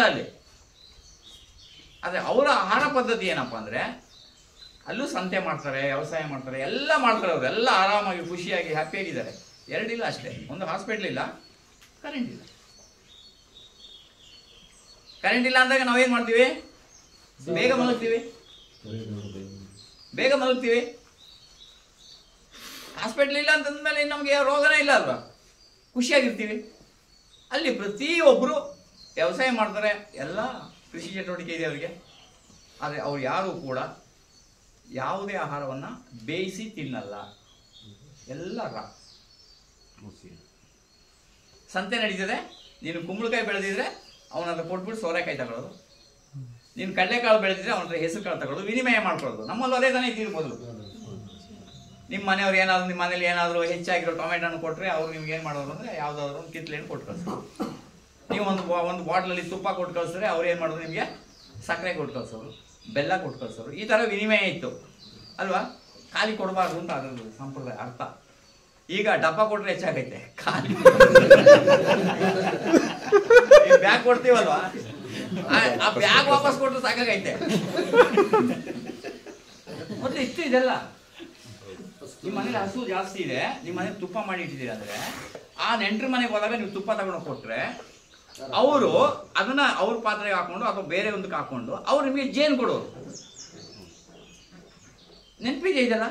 ಅಲ್ಲಿ. ಆದರೆ ಅವರ ಆಹಾರ ಪದ್ಧತಿ ಏನಪ್ಪ ಅಂದರೆ ಅಲ್ಲೂ ಸಂತೆ ಮಾಡ್ತಾರೆ, ವ್ಯವಸಾಯ ಮಾಡ್ತಾರೆ, ಎಲ್ಲ ಮಾಡ್ತಾರೆ. ಅವರು ಎಲ್ಲ ಆರಾಮಾಗಿ ಖುಷಿಯಾಗಿ ಹ್ಯಾಪಿಯಾಗಿದ್ದಾರೆ. 2 ಇಲ್ಲ ಅಷ್ಟೇ, ಒಂದು ಹಾಸ್ಪಿಟ್ಲ್ ಇಲ್ಲ, ಕರೆಂಟ್ ಇಲ್ಲ. ಕರೆಂಟ್ ಇಲ್ಲ ಅಂದಾಗ ನಾವೇನು ಮಾಡ್ತೀವಿ, ಬೇಗ ಮಲಗ್ತೀವಿ. ಹಾಸ್ಪಿಟ್ಲ್ ಇಲ್ಲ ಅಂತಂದ್ಮೇಲೆ ನಮಗೆ ರೋಗನೇ ಇಲ್ಲ ಅಲ್ವಾ, ಖುಷಿಯಾಗಿರ್ತೀವಿ. ಅಲ್ಲಿ ಪ್ರತಿಯೊಬ್ಬರು ವ್ಯವಸಾಯ ಮಾಡ್ತಾರೆ, ಎಲ್ಲ ಕೃಷಿ ಚಟುವಟಿಕೆ ಇದೆ ಅವರಿಗೆ. ಆದರೆ ಅವ್ರು ಯಾರೂ ಕೂಡ ಯಾವುದೇ ಆಹಾರವನ್ನು ಬೇಯಿಸಿ ತಿನ್ನಲ್ಲ. ಎಲ್ಲ ಸಂತೆ ನಡೀತದೆ. ನೀನು ಕುಂಬಳಕಾಯಿ ಬೆಳೆದಿದ್ರೆ ಅವನ ಹತ್ರ ಕೊಟ್ಬಿಟ್ಟು ಸೋರೆಕಾಯಿ ತಗೊಳ್ಳೋದು, ನೀನು ಕಡಲೆಕಾಳು ಬೆಳೆದಿದ್ರೆ ಅವನ ಹತ್ರ ಹೆಸರು ಕಾಳು ತಗೊಳ್ಳೋದು, ವಿನಿಮಯ ಮಾಡ್ಕೊಳ್ಳೋದು. ನಮ್ಮಲ್ಲೂ ಅದೇ ತಾನೇ ಇದ್ದೀವಿ ಮೊದಲು. ನಿಮ್ಮ ಮನೆಯವ್ರು ಏನಾದ್ರು ನಿಮ್ಮ ಮನೇಲಿ ಏನಾದರೂ ಹೆಚ್ಚಾಗಿರೋ ಟೊಮೆಟೊನ ಕೊಟ್ಟರೆ ಅವ್ರು ನಿಮ್ಗೆ ಏನು ಮಾಡೋರು ಅಂದರೆ ಯಾವುದಾದ್ರು ಒಂದು ಕಿತ್ಲೆಯನ್ನು ಕೊಟ್ಟು ಕಳಿಸೋರು. ನೀವು ಒಂದು ಬಾಟ್ಲಲ್ಲಿ ತುಪ್ಪ ಕೊಟ್ಟು ಕಳಿಸಿದ್ರೆ ಅವ್ರು ಏನು ಮಾಡೋದು ನಿಮಗೆ ಸಕ್ಕರೆ ಕೊಟ್ಟು ಕಳಿಸೋರು, ಬೆಲ್ಲ ಕೊಟ್ಟು ಕಳಿಸೋರು. ಈ ಥರ ವಿನಿಮಯ ಇತ್ತು ಅಲ್ವಾ? ಖಾಲಿ ಕೊಡಬಾರ್ದು ಅಂತ ಅದರದ್ದು ಸಂಪ್ರದಾಯ ಅರ್ಥ. ಈಗ ಡಬ್ಬ ಕೊಟ್ಟರೆ ಹೆಚ್ಚಾಗೈತೆ, ಖಾಲಿ ಬ್ಯಾಗ್ ಕೊಡ್ತೀವಲ್ವಾ, ಆ ಬ್ಯಾಗ್ ವಾಪಸ್ ಕೊಟ್ಟರು ಸಾಕಾಗೈತೆ. ಮತ್ತೆ ಇಷ್ಟು ಇದೆಲ್ಲ ನಿಮ್ಮ ಮನೇಲಿ ಹಸು ಜಾಸ್ತಿ ಇದೆ, ನಿಮ್ಮ ಮನೇಲಿ ತುಪ್ಪ ಮಾಡಿ ಇಟ್ಟಿದ್ದೀರಿ ಅಂದರೆ ಆ ನೆಂಟ್ರ ಮನೆಗೆ ಹೋದಾಗ ನೀವು ತುಪ್ಪ ತಗೊಂಡು ಕೊಟ್ಟರೆ ಅವರು ಅದನ್ನ ಅವ್ರ ಪಾತ್ರೆಗೆ ಹಾಕೊಂಡು ಅಥವಾ ಬೇರೆ ಒಂದಕ್ಕೆ ಹಾಕೊಂಡು ಅವ್ರು ನಿಮಗೆ ಜೇನು ಕೊಡೋರು. ನೆನಪಿದೆ ಇದೆಲ್ಲ?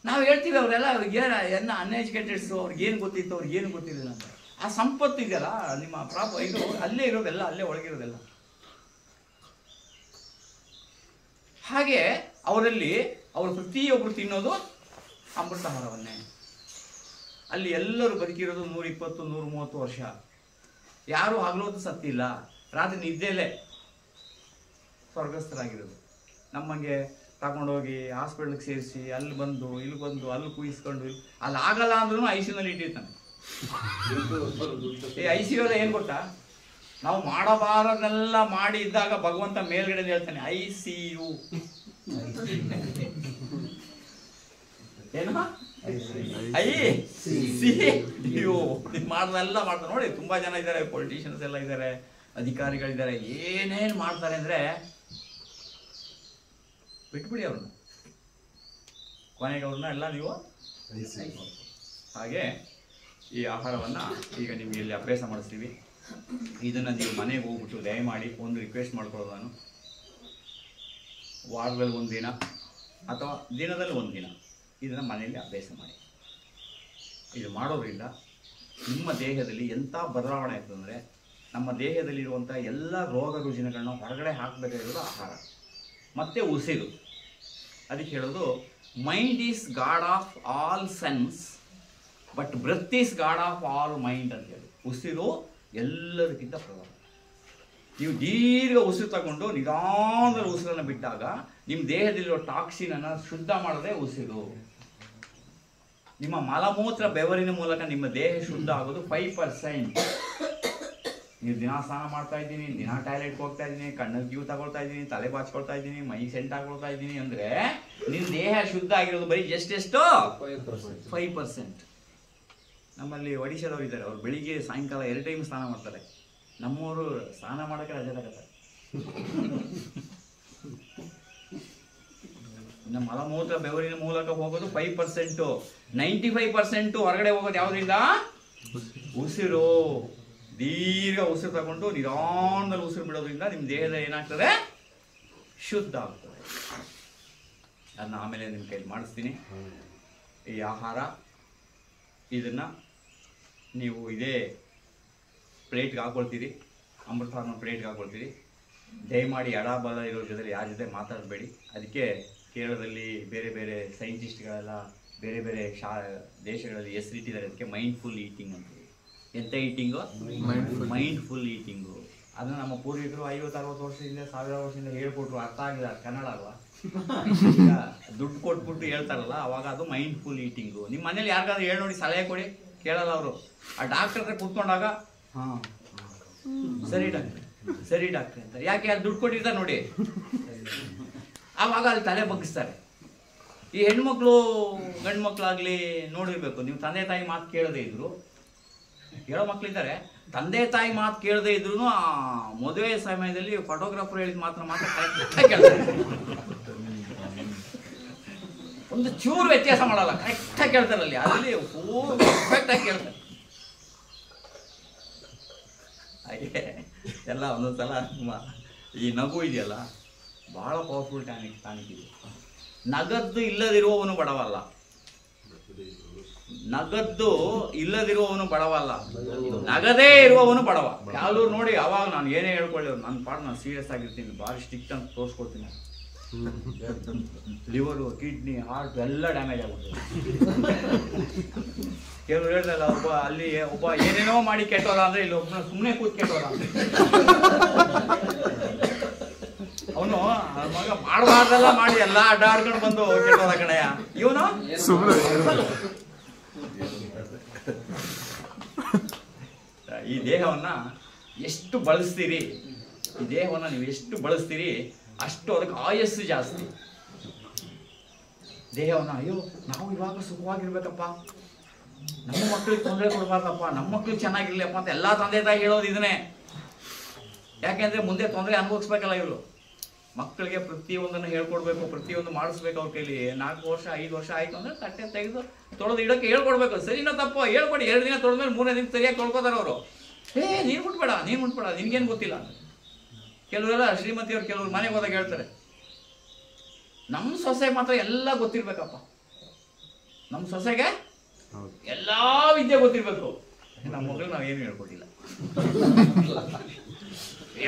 ನಾವು ಹೇಳ್ತೀವಿ ಅವರೆಲ್ಲ ಅವ್ರಿಗೆ ಎಲ್ಲ ಅನ್ಎಜುಕೇಟೆಡ್ಸು, ಅವ್ರಿಗೆ ಏನು ಗೊತ್ತಿತ್ತು, ಅವ್ರಿಗೆ ಏನು ಗೊತ್ತಿರಲಿಲ್ಲ ಅಂತ. ಆ ಸಂಪತ್ತು ಇದೆಯಲ್ಲ ನಿಮ್ಮ ಇದು ಅಲ್ಲೇ ಇರೋದೆಲ್ಲ, ಅಲ್ಲೇ ಒಳಗಿರೋದೆಲ್ಲ. ಹಾಗೆ ಅವರಲ್ಲಿ ಅವರು ಪ್ರತಿಯೊಬ್ಬರು ತಿನ್ನೋದು ಅಮೃತಾಹಾರವನ್ನೇ. ಅಲ್ಲಿ ಎಲ್ಲರೂ ಬದುಕಿರೋದು 120, 130 ವರ್ಷ. ಯಾರು ಹಗಲೊತ್ತು ಸತ್ತಿಲ್ಲ, ರಾತ್ರಿ ನಿದ್ದೆಲೇ ಸ್ವರ್ಗಸ್ಥರಾಗಿರೋದು. ನಮ್ಮಂಗೆ ತಗೊಂಡೋಗಿ ಹಾಸ್ಪಿಟ್ಲಿಗೆ ಸೇರಿಸಿ ಅಲ್ಲಿ ಬಂದು ಇಲ್ಲಿ ಬಂದು ಅಲ್ಲಿ ಕುಯಿಸ್ಕೊಂಡು ಅಲ್ಲಿ ಆಗಲ್ಲ ಅಂದ್ರೂ ಐಸಿಯುನಲ್ಲಿ ಇಟ್ಟಿರ್ತಾನೆ. ಈ ಐಸಿಯು ಏನು ಗೊತ್ತಾ, ನಾವು ಮಾಡಬಾರದೆಲ್ಲ ಮಾಡಿ ಇದ್ದಾಗ ಭಗವಂತ ಮೇಲ್ಗಡೆ ಹೇಳ್ತಾನೆ ICU. ಏನು ICU ಮಾಡ್ದೆಲ್ಲ ಮಾಡ್ತಾರೆ. ನೋಡಿ ತುಂಬಾ ಜನ ಇದ್ದಾರೆ, ಪೊಲಿಟಿಷಿಯನ್ಸ್ ಎಲ್ಲ ಇದ್ದಾರೆ, ಅಧಿಕಾರಿಗಳಿದ್ದಾರೆ, ಏನೇನು ಮಾಡ್ತಾರೆ ಅಂದ್ರೆ ಬಿಟ್ಬಿಡಿ ಅವ್ರನ್ನ, ಕೊನೆಗೆ ಅವ್ರನ್ನ ಎಲ್ಲ ನೀವು. ಹಾಗೆ ಈ ಆಹಾರವನ್ನ ಈಗ ನಿಮ್ಗೆ ಇಲ್ಲಿ ಅಭ್ಯಾಸ ಮಾಡಿಸ್ತೀವಿ. ಇದನ್ನ ನೀವು ಮನೆಗೆ ಹೋಗ್ಬಿಟ್ಟು ದಯಮಾಡಿ ಒಂದು ರಿಕ್ವೆಸ್ಟ್ ಮಾಡ್ಕೊಳ್ಳೋದು ನಾನು, ವಾರದಲ್ಲಿ ಒಂದು ದಿನ ಅಥವಾ ದಿನದಲ್ಲಿ ಒಂದು ದಿನ ಇದನ್ನು ಮನೆಯಲ್ಲಿ ಅಭ್ಯಾಸ ಮಾಡಿ. ಇದು ಮಾಡೋದ್ರಿಂದ ನಿಮ್ಮ ದೇಹದಲ್ಲಿ ಎಂಥ ಬದಲಾವಣೆ ಆಗ್ತದಂದರೆ, ನಮ್ಮ ದೇಹದಲ್ಲಿರುವಂಥ ಎಲ್ಲ ರೋಗ ರುಜಿನಗಳನ್ನ ಹೊರಗಡೆ ಹಾಕಬೇಕಾಗಿರೋದು ಆಹಾರ ಮತ್ತು ಉಸಿರು. ಅದಕ್ಕೆ ಹೇಳೋದು mind is god of all sense but breath is god of all mind ಅಂತ ಹೇಳಿ. ಉಸಿರು ಎಲ್ಲದಕ್ಕಿಂತ ಪ್ರಧಾನ. ನೀವು ದೀರ್ಘ ಉಸಿರು ತಗೊಂಡು ನಿಧಾನದ ಉಸಿರನ್ನು ಬಿಟ್ಟಾಗ ನಿಮ್ಮ ದೇಹದಲ್ಲಿರೋ ಟಾಕ್ಸಿನ್ ಅನ್ನು ಶುದ್ಧ ಮಾಡೋದೇ ಉಸಿರು. ನಿಮ್ಮ ಮಲಮೂತ್ರ ಬೆವರಿನ ಮೂಲಕ ನಿಮ್ಮ ದೇಹ ಶುದ್ಧ ಆಗೋದು 5%. ನೀವು ದಿನ ಸ್ನಾನ ಮಾಡ್ತಾ ಇದ್ದೀನಿ, ದಿನ ಟಾಯ್ಲೆಟ್ಗೆ ಹೋಗ್ತಾ ಇದ್ದೀನಿ, ಕಣ್ಣಲ್ಲಿ ಕ್ಯೂ ತಗೊಳ್ತಾ ಇದ್ದೀನಿ, ತಲೆ ಬಾಚ್ಕೊಳ್ತಾ ಇದ್ದೀನಿ, ಮೈ ಸೆಂಟ್ ಹಾಕೊಳ್ತಾ ಇದ್ದೀನಿ ಅಂದರೆ ನಿಮ್ಮ ದೇಹ ಶುದ್ಧ ಆಗಿರೋದು ಬರೀ ಎಷ್ಟು 5%. ನಮ್ಮಲ್ಲಿ ಒಡಿಶಾದವ್ರು ಇದ್ದಾರೆ, ಅವ್ರು ಬೆಳಿಗ್ಗೆ ಸಾಯಂಕಾಲ 2 ಟೈಮ್ ಸ್ನಾನ ಮಾಡ್ತಾರೆ. ನಮ್ಮವರು ಸ್ನಾನ ಮಾಡೋಕ್ಕೆ ರಜೆ ತಗೋತಾರೆ. ನಮ್ಮ ಮಲಮೂತ್ರ ಬೆವರಿನ ಮೂಲಕ ಹೋಗೋದು 5%. 95% ಹೊರಗಡೆ ಹೋಗೋದು ಯಾವುದರಿಂದ? ಉಸಿರು. ದೀರ್ಘ ಉಸಿರು ತಗೊಂಡು ನಿಧಾನದಲ್ಲಿ ಉಸಿರು ಬಿಡೋದ್ರಿಂದ ನಿಮ್ಮ ದೇಹದ ಏನಾಗ್ತದೆ? ಶುದ್ಧ ಆಗ್ತದೆ. ಅದನ್ನ ಆಮೇಲೆ ನಿಮ್ಮ ಕೈಲಿ ಮಾಡಿಸ್ತೀನಿ. ಈ ಆಹಾರ ಇದನ್ನು ನೀವು ಇದೇ ಪ್ಲೇಟ್ಗೆ ಹಾಕೊಳ್ತೀರಿ, ಅಮೃತಾಹಾರನ ಪ್ಲೇಟ್ಗೆ ಹಾಕೊಳ್ತೀರಿ. ದಯಮಾಡಿ ಎಡಬಲ ಇರೋ ಜೊತೆ ಯಾರ ಜೊತೆ ಮಾತಾಡಬೇಡಿ. ಅದಕ್ಕೆ ಕೇರಳದಲ್ಲಿ ಬೇರೆ ಬೇರೆ ಸೈಂಟಿಸ್ಟ್ಗಳೆಲ್ಲ ಬೇರೆ ಬೇರೆ ದೇಶಗಳಲ್ಲಿ ಹೆಸರಿಟ್ಟಿದ್ದಾರೆ. ಅದಕ್ಕೆ ಮೈಂಡ್ಫುಲ್ ಈಟಿಂಗ್ ಅಂತ. ಎಂಥ ಈಟಿಂಗು? Mindful eating. ಅದನ್ನು ನಮ್ಮ ಪೂರ್ವಿಕರು 50-60 ವರ್ಷದಿಂದ 1000 ವರ್ಷದಿಂದ ಹೇಳ್ಕೊಟ್ರು. ಅರ್ಥ ಆಗಿಲ್ಲ, ಕನ್ನಡ ಅಲ್ವಾ? ದುಡ್ಡು ಕೊಟ್ಬಿಟ್ಟು ಹೇಳ್ತಾರಲ್ಲ, ಅವಾಗ ಅದು ಮೈಂಡ್ಫುಲ್ ಈಟಿಂಗು. ನಿಮ್ಮ ಮನೇಲಿ ಯಾರಿಗಾದ್ರೂ ಹೇಳಿ ನೋಡಿ, ಸಲಹೆ ಕೊಡಿ, ಕೇಳಲ್ಲ ಅವರು. ಆ ಡಾಕ್ಟರ್ ಹತ್ರ ಕೂತ್ಕೊಂಡಾಗ ಹಾಂ ಸರಿ ಡಾಕ್ಟ್ರೆ, ಸರಿ ಡಾಕ್ಟ್ರೆ ಅಂತ. ಯಾಕೆ? ಅಲ್ಲಿ ದುಡ್ಡು ಕೊಟ್ಟಿರ್ತಾರೆ ನೋಡಿ, ಆವಾಗ ಅಲ್ಲಿ ತಲೆ ಬಗ್ಗಿಸ್ತಾರೆ. ಈ ಹೆಣ್ಮಕ್ಳು ಗಂಡು ಮಕ್ಕಳಾಗಲಿ ನೋಡಿರ್ಬೇಕು, ನೀವು ತಂದೆ ತಾಯಿ ಮಾತು ಕೇಳದೇ ಇದ್ರು, ಕೇಳೋ ಮಕ್ಕಳಿದ್ದಾರೆ, ತಂದೆ ತಾಯಿ ಮಾತು ಕೇಳದೇ ಇದ್ರು ಮದುವೆ ಸಮಯದಲ್ಲಿ ಫೋಟೋಗ್ರಾಫರ್ ಹೇಳಿದ ಮಾತ್ರ ಕರೆಕ್ಟಾಗಿ ಕೇಳ್ತಾರೆ. ಒಂದು ಚೂರು ವ್ಯತ್ಯಾಸ ಮಾಡಲ್ಲ, ಕರೆಕ್ಟಾಗಿ ಕೇಳ್ತಾರಲ್ಲಿ. ಅಲ್ಲಿ ಪರ್ಫೆಕ್ಟಾಗಿ ಕೇಳ್ತಾರೆ. ಹಾಗೆ ಎಲ್ಲ ಒಂದೊಂದ್ಸಲ ಈ ನಗು ಇದೆಯಲ್ಲ, ಬಹಳ ಪವರ್ಫುಲ್ ಟಾನಿಕ್ ಇದೆ. ನಗದ್ದು ಇಲ್ಲದಿರುವವನು ಬಡವಲ್ಲ, ನಗದ್ದು ಇಲ್ಲದಿರುವವನು ಬಡವಲ್ಲ, ನಗದೇ ಇರುವವನು ಬಡವ. ಯಾವ್ದು ನೋಡಿ, ಅವಾಗ ನಾನು ಏನೇ ಹೇಳ್ಕೊಳ್ಳಿ, ನನ್ನ ಪಾಡು ನಾನು ಸೀರಿಯಸ್ ಆಗಿರ್ತೀನಿ, ಭಾರಿ ಸ್ಟ್ರಿಕ್ಟ್ ಅಂತ ತೋರಿಸ್ಕೊಡ್ತೀನಿ. ಲಿವರು, ಕಿಡ್ನಿ, ಹಾರ್ಟ್ ಎಲ್ಲ ಡ್ಯಾಮೇಜ್ ಆಗ್ಬಿಡ್ತದೆ. ಕೆಲವರು ಹೇಳ್ದಲ್ಲ, ಒಬ್ಬ ಏನೇನೋ ಮಾಡಿ ಕೆಟ್ಟೋದ ಅಂದ್ರೆ ಇಲ್ಲಿ ಒಬ್ಬನ ಸುಮ್ಮನೆ ಕೂತ್ ಕೆಟ್ಟೋದ. ಅವನು ಮಗ ಮಾಡಬಾರ್ದೆಲ್ಲ ಮಾಡಿ ಎಲ್ಲ ಅಡ್ಡಾಡ್ಕೊಂಡು ಬಂದು ಕೆಟ್ಟೋದ ಕಣಯ್ಯ ಇವನು. ಈ ದೇಹವನ್ನ ಎಷ್ಟು ಬಳಸ್ತೀರಿ, ಈ ದೇಹವನ್ನ ನೀವು ಎಷ್ಟು ಬಳಸ್ತೀರಿ ಅಷ್ಟು ಅದಕ್ಕೆ ಆಯಸ್ಸು ಜಾಸ್ತಿ. ದೇಹವನ್ನ ಅಯ್ಯೋ ನಾವು ಇವಾಗ ಸುಖವಾಗಿರ್ಬೇಕಪ್ಪ, ನಮ್ಮ ಮಕ್ಕಳಿಗೆ ತೊಂದರೆ ಕೊಡಬಾರ್ದಪ್ಪ, ನಮ್ಮ ಮಕ್ಕಳು ಚೆನ್ನಾಗಿರ್ಲಿಪ್ಪ ಅಂತ ಎಲ್ಲಾ ತಂದೆ ತಾಯಿ ಹೇಳೋದು ಇದನ್ನೇ. ಯಾಕೆಂದ್ರೆ ಮುಂದೆ ತೊಂದರೆ ಅನುಭವಿಸ್ಬೇಕಲ್ಲ ಇವರು. ಮಕ್ಕಳಿಗೆ ಪ್ರತಿಯೊಂದನ್ನು ಹೇಳ್ಕೊಡ್ಬೇಕು, ಪ್ರತಿಯೊಂದು ಮಾಡಿಸ್ಬೇಕು. ಅವ್ರ ಕೈಲಿ 4 ವರ್ಷ 5 ವರ್ಷ ಆಯ್ತು ಅಂದ್ರೆ ತಟ್ಟೆ ತೆಗೆದು ತೊಳೆದು ಇಡಕ್ಕೆ ಹೇಳ್ಕೊಡ್ಬೇಕು. ಸರಿನೋ ತಪ್ಪೋ ಹೇಳ್ಕೊಡಿ. 2 ದಿನ ತೊಳೆದ್ಮೇಲೆ 3ನೇ ದಿನ ಸರಿಯಾಗಿ ತೊಳ್ಕೊತಾರೆ ಅವರು. ನೀನು ಮುಟ್ಬೇಡ ನಿನ್ಗೇನು ಗೊತ್ತಿಲ್ಲ. ಕೆಲವರೆಲ್ಲ ಶ್ರೀಮತಿಯವ್ರು ಕೆಲವ್ರು ಮನೆಗೆ ಹೋದಾಗ ಹೇಳ್ತಾರೆ, ನಮ್ಮ ಸೊಸೆ ಮಾತ್ರ ಎಲ್ಲ ಗೊತ್ತಿರ್ಬೇಕಪ್ಪ, ನಮ್ಮ ಸೊಸೆಗೆ ಎಲ್ಲಾ ವಿದ್ಯೆ ಗೊತ್ತಿರ್ಬೇಕು. ನಮ್ಮ ಮಗಳು ನಾವೇನು ಹೇಳ್ಕೊಟ್ಟಿಲ್ಲ.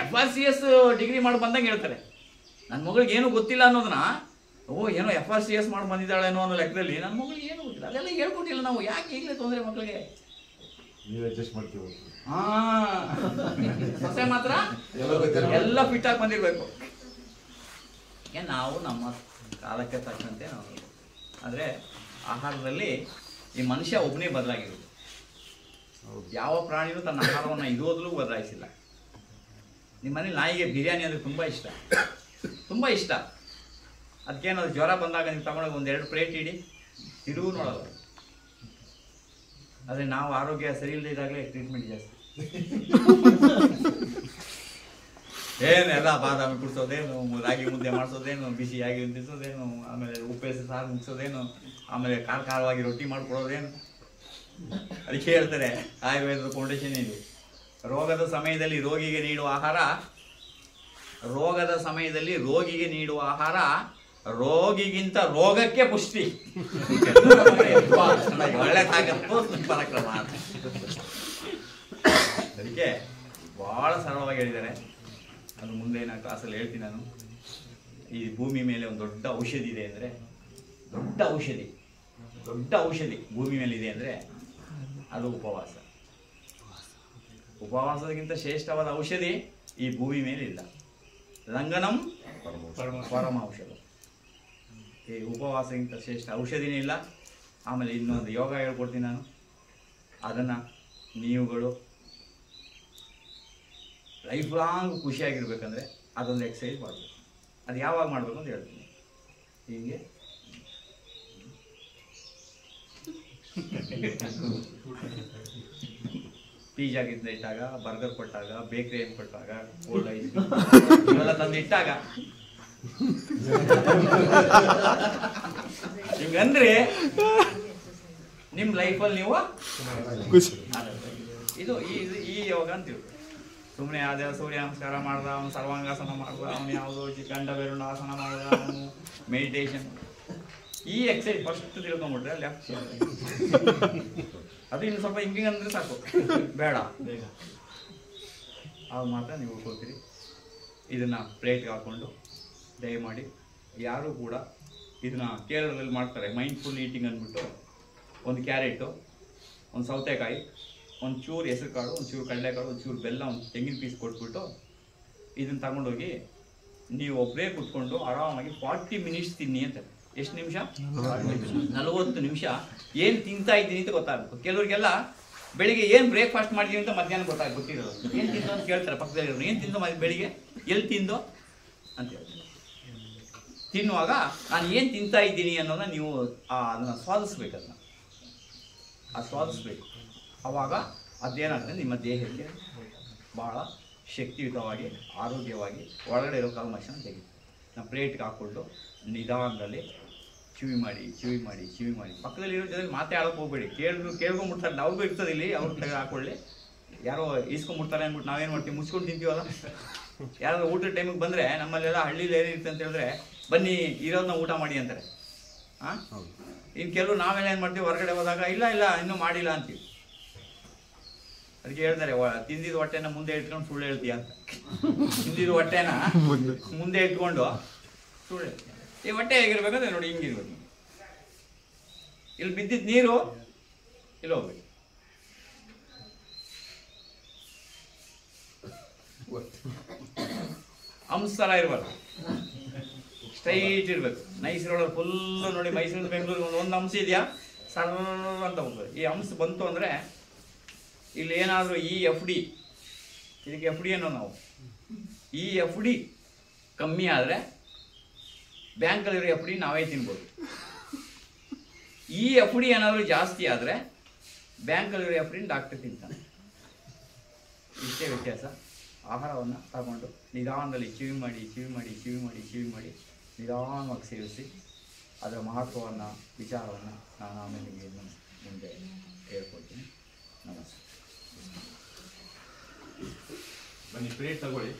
FRCS ಡಿಗ್ರಿ ಮಾಡಿ ಬಂದಂಗೆ ಹೇಳ್ತಾರೆ, ನನ್ನ ಮಗಳಿಗೆ ಏನು ಗೊತ್ತಿಲ್ಲ ಅನ್ನೋದನ್ನ, ಏನೋ FRCS ಮಾಡಿ ಬಂದಿದ್ದಾಳೇನೋ ಅನ್ನೋ ಲೆಕ್ಕದಲ್ಲಿ ನನ್ನ ಮಗಳಿಗೆ ಏನು ಗೊತ್ತಿಲ್ಲ, ಅದೆಲ್ಲ ಹೇಳ್ಕೊಟ್ಟಿಲ್ಲ ನಾವು. ಯಾಕೆ ಈಗಲೇ ತೊಂದರೆ ಮಕ್ಕಳಿಗೆ? ಸೊಸೆ ಮಾತ್ರ ಎಲ್ಲ ಫಿಟ್ ಆಗಿ ಬಂದಿರ್ಬೇಕು. ನಾವು ನಮ್ಮ ಕಾಲಕ್ಕೆ ತಕ್ಕಂತೆ ನಾವು. ಆದರೆ ಆಹಾರದಲ್ಲಿ ಈ ಮನುಷ್ಯ ಒಬ್ಬನೇ ಬದಲಾಗಿರೋದು. ಯಾವ ಪ್ರಾಣಿನೂ ತನ್ನ ಆಹಾರವನ್ನು ಇರೋದ್ರೂ ಬದಲಾಯಿಸಿಲ್ಲ. ನಿಮ್ಮ ಮನೇಲಿ ನಾಯಿಗೆ ಬಿರಿಯಾನಿ ಅಂದರೆ ತುಂಬ ಇಷ್ಟ, ತುಂಬ ಇಷ್ಟ. ಅದಕ್ಕೇನಾದ್ರು ಜ್ವರ ಬಂದಾಗ ನೀವು ತಗೊಂಡೋಗಿ 1-2 ಪ್ಲೇಟ್ ಇಡಿ, ತಿರುವು ನೋಡೋದು. ಆದರೆ ನಾವು ಆರೋಗ್ಯ ಸರಿ ಇಲ್ಲದೆ ಇದ್ದಾಗಲೇ ಟ್ರೀಟ್ಮೆಂಟ್ ಜಾಸ್ತಿ. ಏನೆಲ್ಲ ಬಾದಾಮಿ ಕುಡಿಸೋದೇನು, ರಾಗಿ ಮುದ್ದೆ ಮಾಡಿಸೋದೇನು, ಬಿಸಿಯಾಗಿ ತಿನ್ನಿಸೋದೇನು, ಆಮೇಲೆ ಉಪ್ಪೇಸಿ ಸಾರು ಮುಗಿಸೋದೇನು, ಆಮೇಲೆ ಖಾರವಾಗಿ ರೊಟ್ಟಿ ಮಾಡಿಕೊಡೋದೇನು. ಅದಕ್ಕೆ ಹೇಳ್ತಾರೆ ಆಯುರ್ವೇದ ಫೌಂಡೇಶನ್ ಇದೆ, ರೋಗದ ಸಮಯದಲ್ಲಿ ರೋಗಿಗೆ ನೀಡುವ ಆಹಾರ, ರೋಗದ ಸಮಯದಲ್ಲಿ ರೋಗಿಗೆ ನೀಡುವ ಆಹಾರ ರೋಗಿಗಿಂತ ರೋಗಕ್ಕೆ ಪುಷ್ಟಿ. ಒಳ್ಳೆ ಪರಾಕ್ರಮ. ಅದಕ್ಕೆ ಬಹಳ ಸರಳವಾಗಿ ಹೇಳಿದ್ದಾರೆ. ಅದು ಮುಂದೆ ನಾನು ಕ್ಲಾಸಲ್ಲಿ ಹೇಳ್ತೀನಿ. ನಾನು ಈ ಭೂಮಿ ಮೇಲೆ ಒಂದು ದೊಡ್ಡ ಔಷಧಿ ಇದೆ ಅಂದರೆ, ದೊಡ್ಡ ಔಷಧಿ ಭೂಮಿ ಮೇಲೆ ಇದೆ ಅಂದರೆ ಅದು ಉಪವಾಸ. ಉಪವಾಸಕ್ಕಿಂತ ಶ್ರೇಷ್ಠವಾದ ಔಷಧಿ ಈ ಭೂಮಿ ಮೇಲೆ ಇಲ್ಲ. ಲಂಘನಂ ಪರಮ ಔಷಧ. ಈ ಉಪವಾಸಕ್ಕಿಂತ ಶ್ರೇಷ್ಠ ಔಷಧಿನೇ ಇಲ್ಲ. ಆಮೇಲೆ ಇನ್ನೊಂದು ಯೋಗ ಹೇಳ್ಕೊಡ್ತೀನಿ ನಾನು. ಅದನ್ನು ನೀವುಗಳು ಲೈಫ್ ಲಾಂಗ್ ಖುಷಿಯಾಗಿರ್ಬೇಕಂದ್ರೆ ಅದೊಂದು ಎಕ್ಸಸೈಸ್ ಮಾಡಬೇಕು. ಅದು ಯಾವಾಗ ಮಾಡಬೇಕು ಅಂತ ಹೇಳ್ತೀನಿ. ಹೀಗೆ ಪಿಜ್ಜಾ ಗಿಂತ ಇಟ್ಟಾಗ, ಬರ್ಗರ್ ಕೊಟ್ಟಾಗ, ಬೇಕ್ರಿ ಏನು ಕೊಟ್ಟಾಗ, ಕೋಲ್ಡ್ ಐಸ್ ಇವೆಲ್ಲ ತಂದು ಇಟ್ಟಾಗ ಹಿಂಗಂದ್ರೆ ನಿಮ್ಮ ಲೈಫಲ್ಲಿ ನೀವು ಇದು ಈ ಯೋಗ ಅಂತೀವಿ. ಸುಮ್ಮನೆ ಅದೇ ಸೂರ್ಯ ನಮಸ್ಕಾರ ಮಾಡ್ದ, ಅವನು ಸರ್ವಾಂಗಾಸನ ಮಾಡ್ದ, ಅವನು ಯಾವುದೋ ಗಂಡ ಬೇರುಂಡಾಸನ ಮಾಡ್ದ, ಅವನು ಮೆಡಿಟೇಷನ್. ಈ ಎಕ್ಸಸೈಸ್ ಫಸ್ಟ್ ತಿಳ್ಕೊಂಬಿಟ್ರೆ ಲೆಫ್ಟ್ ಅದು ಇನ್ನು ಸ್ವಲ್ಪ ಹಿಂಗೆ ಅಂದ್ರೆ ಸಾಕು, ಬೇಡ ಬೇಗ ಆಗ ಮಾತ್ರ ನೀವು ಉಳ್ಕೊಳ್ತೀರಿ. ಇದನ್ನು ಪ್ಲೇಟ್ಗೆ ಹಾಕ್ಕೊಂಡು ದಯಮಾಡಿ ಯಾರೂ ಕೂಡ ಇದನ್ನ ಕೇರಳದಲ್ಲಿ ಮಾಡ್ತಾರೆ, ಮೈಂಡ್ಫುಲ್ ಈಟಿಂಗ್ ಅಂದ್ಬಿಟ್ಟು. ಒಂದು ಕ್ಯಾರೆಟು, ಒಂದು ಸೌತೆಕಾಯಿ, ಒಂದು ಚೂರು ಹೆಸರು ಕಾಳು, ಒಂದು ಚೂರು ಕಡಲೆಕಾಳು, ಒಂದು ಚೂರು ಬೆಲ್ಲ, ಒಂದು ತೆಂಗಿನ ಪೀಸ್ ಕೊಟ್ಬಿಟ್ಟು ಇದನ್ನು ತಗೊಂಡೋಗಿ ನೀವು ಒಬ್ಬರೇ ಕುತ್ಕೊಂಡು ಆರಾಮಾಗಿ 40 ಮಿನಿಟ್ಸ್ ತಿನ್ನಿ ಅಂತ. ಎಷ್ಟು ನಿಮಿಷ? 40 ನಿಮಿಷ ಏನು ತಿಂತಾ ಇದ್ದೀನಿ ಅಂತ ಗೊತ್ತಾಗಬೇಕು. ಕೆಲವರಿಗೆಲ್ಲ ಬೆಳಿಗ್ಗೆ ಏನು ಬ್ರೇಕ್ಫಾಸ್ಟ್ ಮಾಡಿದೀವಿ ಅಂತ ಮಧ್ಯಾಹ್ನ ಗೊತ್ತಿರೋದು. ಏನು ತಿಂದು ಅಂತ ಕೇಳ್ತಾರೆ ಪಕ್ಕದಲ್ಲಿ, ಏನು ತಿಂದು ಬೆಳಿಗ್ಗೆ, ಎಲ್ಲಿ ತಿಂದು ಅಂತ ಹೇಳ್ತಾರೆ. ತಿನ್ನುವಾಗ ನಾನು ಏನು ತಿಂತಾ ಇದ್ದೀನಿ ಅನ್ನೋದನ್ನ ನೀವು ಅದನ್ನು ಸ್ವಾದಿಸ್ಬೇಕು. ಅದು ಸ್ವಾದಿಸ್ಬೇಕು. ಆವಾಗ ಅದೇನಾಗ್ತದೆ, ನಿಮ್ಮ ದೇಹಕ್ಕೆ ಭಾಳ ಶಕ್ತಿಯುತವಾಗಿ, ಆರೋಗ್ಯವಾಗಿ ಒಳಗಡೆ ಇರೋ ಕಲ್ಮಶನ ತೆಗಿತು. ನಾವು ಪ್ಲೇಟ್ಗೆ ಹಾಕ್ಕೊಂಡು ನಿಧಾನದಲ್ಲಿ ಕಿವಿ ಮಾಡಿ ಪಕ್ಕದಲ್ಲಿರೋ ಜೊತೆ ಮಾತಾಡೋಕೆ ಹೋಗ್ಬೇಡಿ. ಕೇಳ್ಕೊಂಬಿಡ್ತಾರೆ. ಅವ್ರಿಗೂ ಇರ್ತದೆ ಇಲ್ಲಿ, ಅವ್ರು ತೆಗೆದು ಹಾಕೊಳ್ಳಿ. ಯಾರೋ ಈಸ್ಕೊಂಡ್ಬಿಡ್ತಾರೆ ಅಂದ್ಬಿಟ್ಟು ನಾವೇನು ಮಾಡ್ತೀವಿ, ಮುಚ್ಕೊಂಡು ತಿಂತೀವಲ್ಲ. ಯಾರಾದ್ರೂ ಊಟದ ಟೈಮಿಗೆ ಬಂದರೆ, ನಮ್ಮಲ್ಲೆಲ್ಲ ಹಳ್ಳಿಲಿ ಏನಿರುತ್ತೆ ಅಂತ ಹೇಳಿದ್ರೆ, ಬನ್ನಿ ಇರೋದನ್ನ ಊಟ ಮಾಡಿ ಅಂತಾರೆ. ಇನ್ನು ಕೆಲವು ನಾವೆಲ್ಲ ಏನು ಮಾಡ್ತೀವಿ, ಹೊರಗಡೆ ಹೋದಾಗ ಇಲ್ಲ ಇನ್ನೂ ಮಾಡಿಲ್ಲ ಅಂತೀವಿ. ಅದಕ್ಕೆ ಹೇಳ್ತಾರೆ, ತಿಂದಿದ ಹೊಟ್ಟೆನ ಮುಂದೆ ಇಟ್ಕೊಂಡು ಸುಳ್ಳು ಹೇಳ್ತೀಯ ಅಂತ. ತಿಂದಿದ ಹೊಟ್ಟೆನ ಮುಂದೆ ಇಟ್ಕೊಂಡು ಸುಳ್ಳು ಹೇಳ್ತೀಯ. ಈ ಹೊಟ್ಟೆ ಹೇಗಿರ್ಬೇಕಂದ್ರೆ ನೋಡಿ, ಹಿಂಗಿರ್ಬೇಕು. ಇಲ್ಲಿ ಬಿದ್ದಿದ್ದ ನೀರು ಇಲ್ಲಿ ಹೋಗ್ಬೇಕು. ಹಂಸ ಥರ ಇರಬಾರ್ದು, ಸ್ಟ್ರೈಟ್ ಇರಬೇಕು. ನೈಸ್ ರೋಡಲ್ಲಿ ಫುಲ್ಲು ನೋಡಿ, ಮೈಸೂರು ಬೆಂಗಳೂರಿಗೆ ಒಂದು ಹಂಸ ಇದೆಯಾ ಸಣ್ಣ ಅಂತ ಹೋಗ್ಬೋದು. ಈ ಹಂಸ ಬಂತು ಅಂದರೆ ಇಲ್ಲಿ ಏನಾದರೂ ಈ ಎಫ್ ಡಿ, ಇದಕ್ಕೆ ಎಫ್ ಡಿ ಅನ್ನೋ ನಾವು, ಈ ಎಫ್ ಡಿ ಕಮ್ಮಿ ಆದರೆ ಬ್ಯಾಂಕಲ್ಲಿರೋ ಎಫ್ ಡಿ ನಾವೇ ತಿನ್ಬೋದು. ಈ ಎಫ್ ಡಿ ಏನಾದರೂ ಜಾಸ್ತಿ ಆದರೆ ಬ್ಯಾಂಕಲ್ಲಿರೋ ಎಫ್ ಡಿ ಡಾಕ್ಟರ್ ತಿಂತಾನೆ. ಇಷ್ಟೇ ವ್ಯತ್ಯಾಸ. ಆಹಾರವನ್ನು ತಗೊಂಡು ನಿಧಾನದಲ್ಲಿ ಚಿವಿ ಮಾಡಿ ನಿಧಾನವಾಗಿ ಸೇವಿಸಿ ಅದರ ಮಹತ್ವವನ್ನು, ವಿಚಾರವನ್ನು ನಾನು ಆಮೇಲೆ ನಿಮಗೆ ಮುಂದೆ ಹೇಳ್ಕೊಡ್ತೀನಿ. ನಮಸ್ತೆ. ಬನ್ನಿ ಪ್ಲೇಟ್ ತಗೊಳ್ಳಿ.